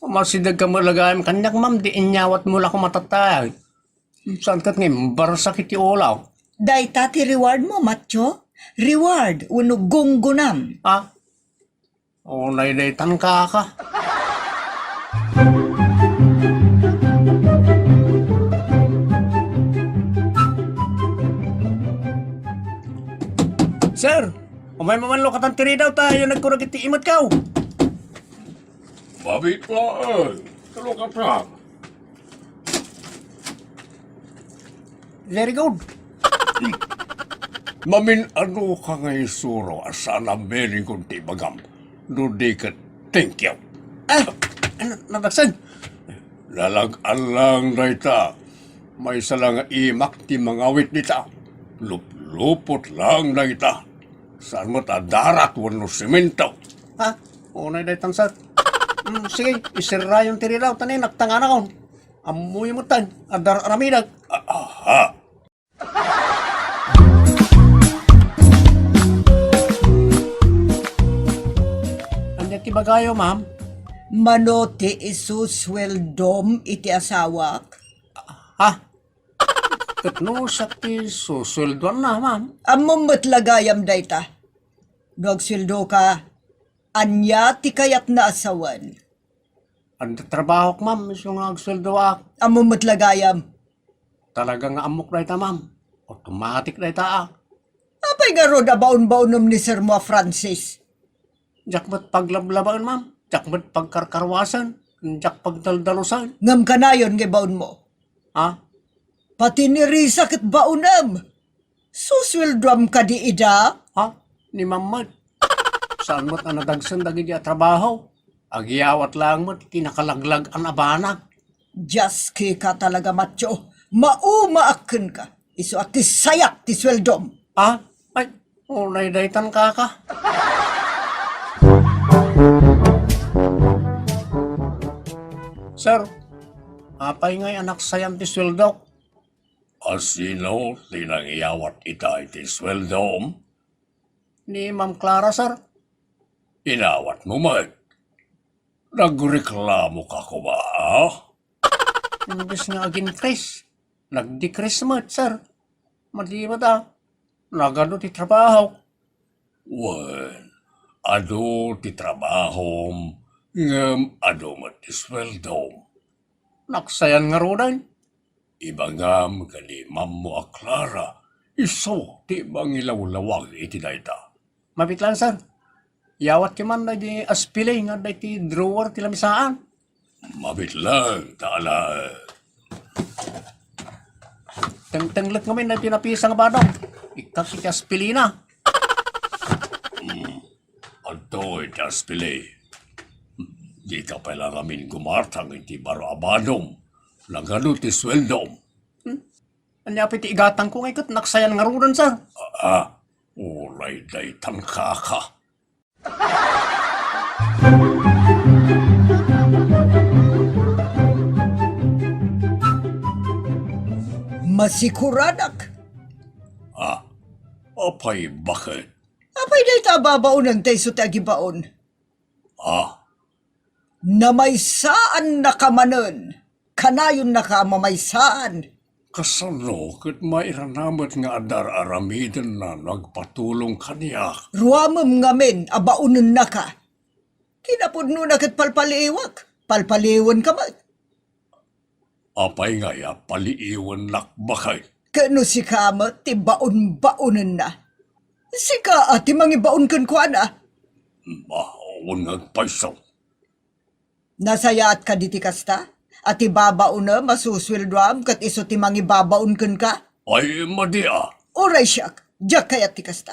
Masidag ka malagayam kanyak ma'am, di inyawat mo lang ko matatay. Saan kat ngayon, barasakit yung olaw. Dayta ti reward mo, Matyo. Reward, uno gunggunam. Ha? O naidaytan ka ka. Sir, umay mamanlo ka tang tiri daw tayo nagkurag iti imat kaw. Mabit pa Tulo ka pa. Very good. Mamin ano ka ngay suro asana meri kunti bagam. Dudi ka thank you. Ano, nabaksan? Lalag-alang dayta. May salang imak ti mga wit nita. Lupot lang dayta. Saan mo ta darat wano simento. Ha? O naidaytan sir. Sige, isira yung tiri daw. Tanay, nagtanga na kaon. Amoy mo tan. Adar aramidag. Aha. Andiyan ti bagayo, ma'am. Manote isusweldom iti asawak. Ha? Katno sa ti susweldoan na, ma'am. Among matlagayam dayta. Nagsweldo ka. Anya ti kayat na asawan. Ang trabaho ko, ma'am, is yung nagsweldo ak. Among matlagayam. Talagang amok na ita, ma'am. Automatic na ita ak. Apay nga ro na baon-baonom ni Sir Mo Francis. Jakmat paglablaban, ma'am. Jakmat pagkarkarwasan. Jak pagdaldalusan. Ngam kanayon nga baon mo. Ha? Pati ni Risa ket baonam. Susweldom ka di ida. Ha? Ni mamad. Saan mo't ang nadagsan dagi di trabaho? Agiyawat lang mo't kinakalaglag ang abanag. Just ka talaga, Matyo. Maumaakin ka. Iso at ti sayak ti sweldom. Ha? Ay, unay daytan ka ka. Sir, apay nga'y anak sayang ti sweldo. Asino tinangiyawat ita iti sweldom? Ni Ma'am Clara, sir. Inawat mo man. Nagreklamo ka ko ba? Imbes nga agin Chris. Nag-decrease mo, sir. Madi ba ta? Nagano ti trabaho. Wen, ado ti trabahom, ngam ado mo ti sweldom. Naksayan nga rodan. Ibangam kani Mammo a Clara, iso ti bangilawlawag iti dayta. Mapit lang, sir. Yawat ki man na di aspilay nga da ti drawer ti lamisaan. Mabit lang, taala. Tengtenglet ngamin na tinapisa nga badong. Ikak iti aspilina. Ato iti aspili. Di ka pala ramin gumartang iti baro abadom. Nagano ti sweldom. Anya pa iti igatang ko ngayon naksayan nga rodan, sir. Uray daytan kaka. Masikuradak. Apay bakit? Apay dayta babaonan tayo sa tagibaon. Na may saan na kamanon. Kanayon na ka mamaysaan. Kasano kat mairanamat nga adar aramiden na nagpatulong kaniya. Ruamam ngamin, abaunan na ka. Kinapudno na kat palpaliwak. Palpaliwan ka man. Apay nga ya paliiwan nakbakay. Kano si kama, ti baon-baonan na. Si ka, ati mangibaon kan kwa na. Maon nagpaisaw. Nasayaat ka diti kasta? Ati babaon na, masuswildoam, kat iso ti mangibabaon kan ka? Ay madia. Oray siyak, diyak kayat ti kasta.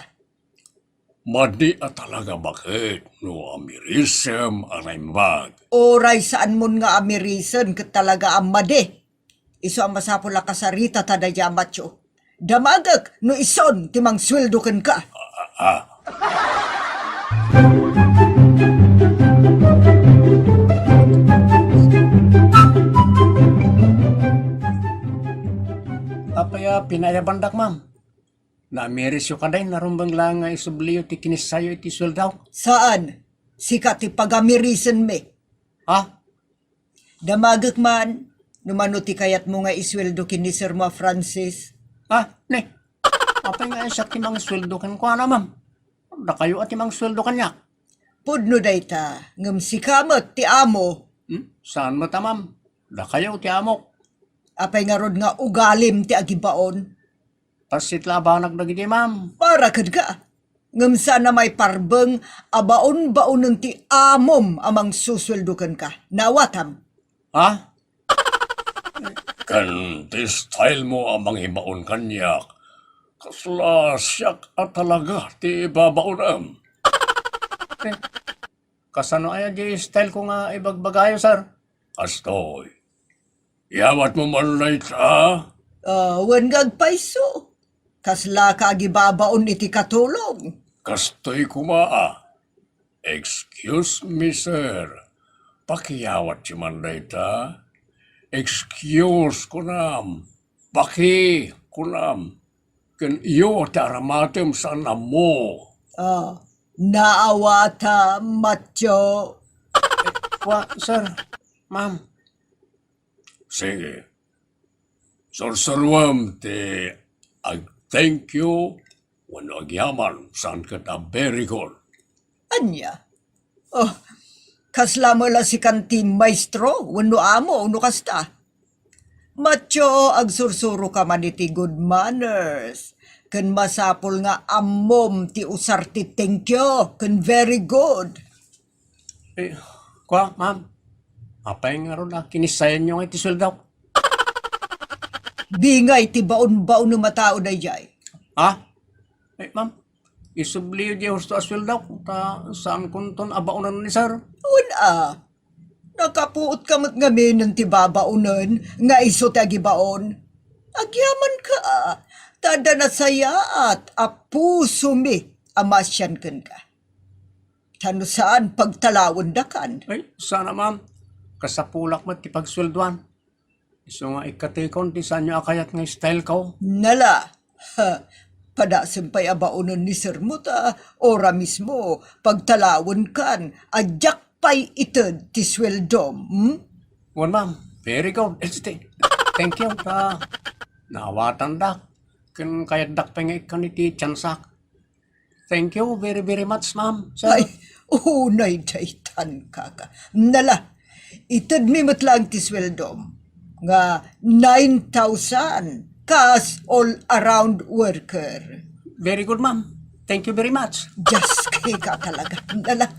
Madia talaga bakit? No amirisem arimbag. Oray saan mon nga amirisen kat talaga amade. Iso ang masapula kasarita tadaya macho. Damagak no ison timang sweldo kan ka. Apaya pinayabandak, ma'am. Namirisyo ka day, narumbang lang nga isubliyo ti kinisayo iti sweldaw. Saan? Sika ti pagamirisan me. Ha? Damagak man, numano ti kayat mo nga isweldo kini Sir Ma Francis. Ha? Ne? Apay nga siya timang sweldo kan ko na, ma'am. Da kayo at timang sweldo kanya. Pudno dayta, ngam sikamat ti amo. Saan mo ta, ma'am? Da kayo ti amok. Apay nga rod nga ugalim ti agibaon. Pasit labanag na gidi, ma'am. Para kad ka. Ngam sana may parbeng abaon-baon ng ti amom amang susweldukan ka. Nawatam. Ha? Kan ti style mo amang hibaon kanyak. Kasla siyak at talaga ti babaonam. Kasano ay di style ko nga ibagbagayo, sir? Kastoy. Yawat mo man na ita. Wan gagpaiso. Kasla ka agibabaon iti katulong. Kastoy kumaa. Excuse me, sir. Pakiyawat si man na ita. Excuse kunam. Paki kunam. Kan iyo taramatem sa namo. Naawata, macho. Sir, ma'am. Sige. Sorsorwam ti thank you wano agyaman saan ka ta very good. Anya? Kasla mo la si kanti maestro, wano amo, uno kasta. Macho, ag sursuro ka man iti good manners. Kan masapol nga amom ti usar ti thank you, kan very good. Ma'am. Apay nga ron na kinisayan nyo nga iti sweldaw. Bingay ti baon-baon ng matao na jay. Ha? Ma'am. Isubliyo di husto aswel daw. Saan kunton abaunan ni sir? Wala. Nakapuot ka matngamin ng ti babaunan, nga iso ti agibaon. Agyaman ka, tada na saya at apuso mi, amasyan kan ka. Tano saan pagtalawon dakan? Ay, sana ma'am. Kasapulak mo ti pagswelduan. Iso nga ikatikon ti saan nyo akayat nga style ko. Nala, padasim pa'y abaunan ni Sir Muta, ora mismo, pagtalawon kan, adyak pa'y ited ti sweldom. Wan ma'am, very good. Thank you. Nawatan dak. Kan kayat dak pa nga ikan iti tiyansak. Thank you very very much ma'am. Sir. Ay, unay daytan kaka. Nala, ited mi matlang ti sweldom. Nga 9,000 kas all around worker. Very good ma'am. Thank you very much. Just kay ka talaga. Nala,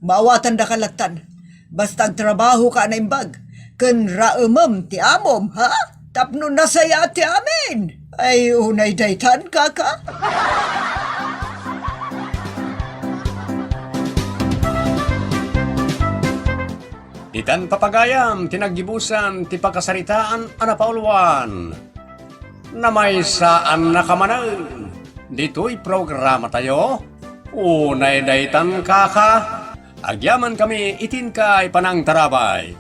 mawatan da kalatan. Basta trabaho ka na imbag. Kan raumam ti amom, ha? Tapno nasaya ti amin. Ay, unay daytan kaka. Itan papagayam, tinagibusan, ti pagkasaritaan, anapauluan. Na may saan nakamanan. Dito'y programa tayo. Unay daytan kaka. Agyaman kami itin kay panang tarabay.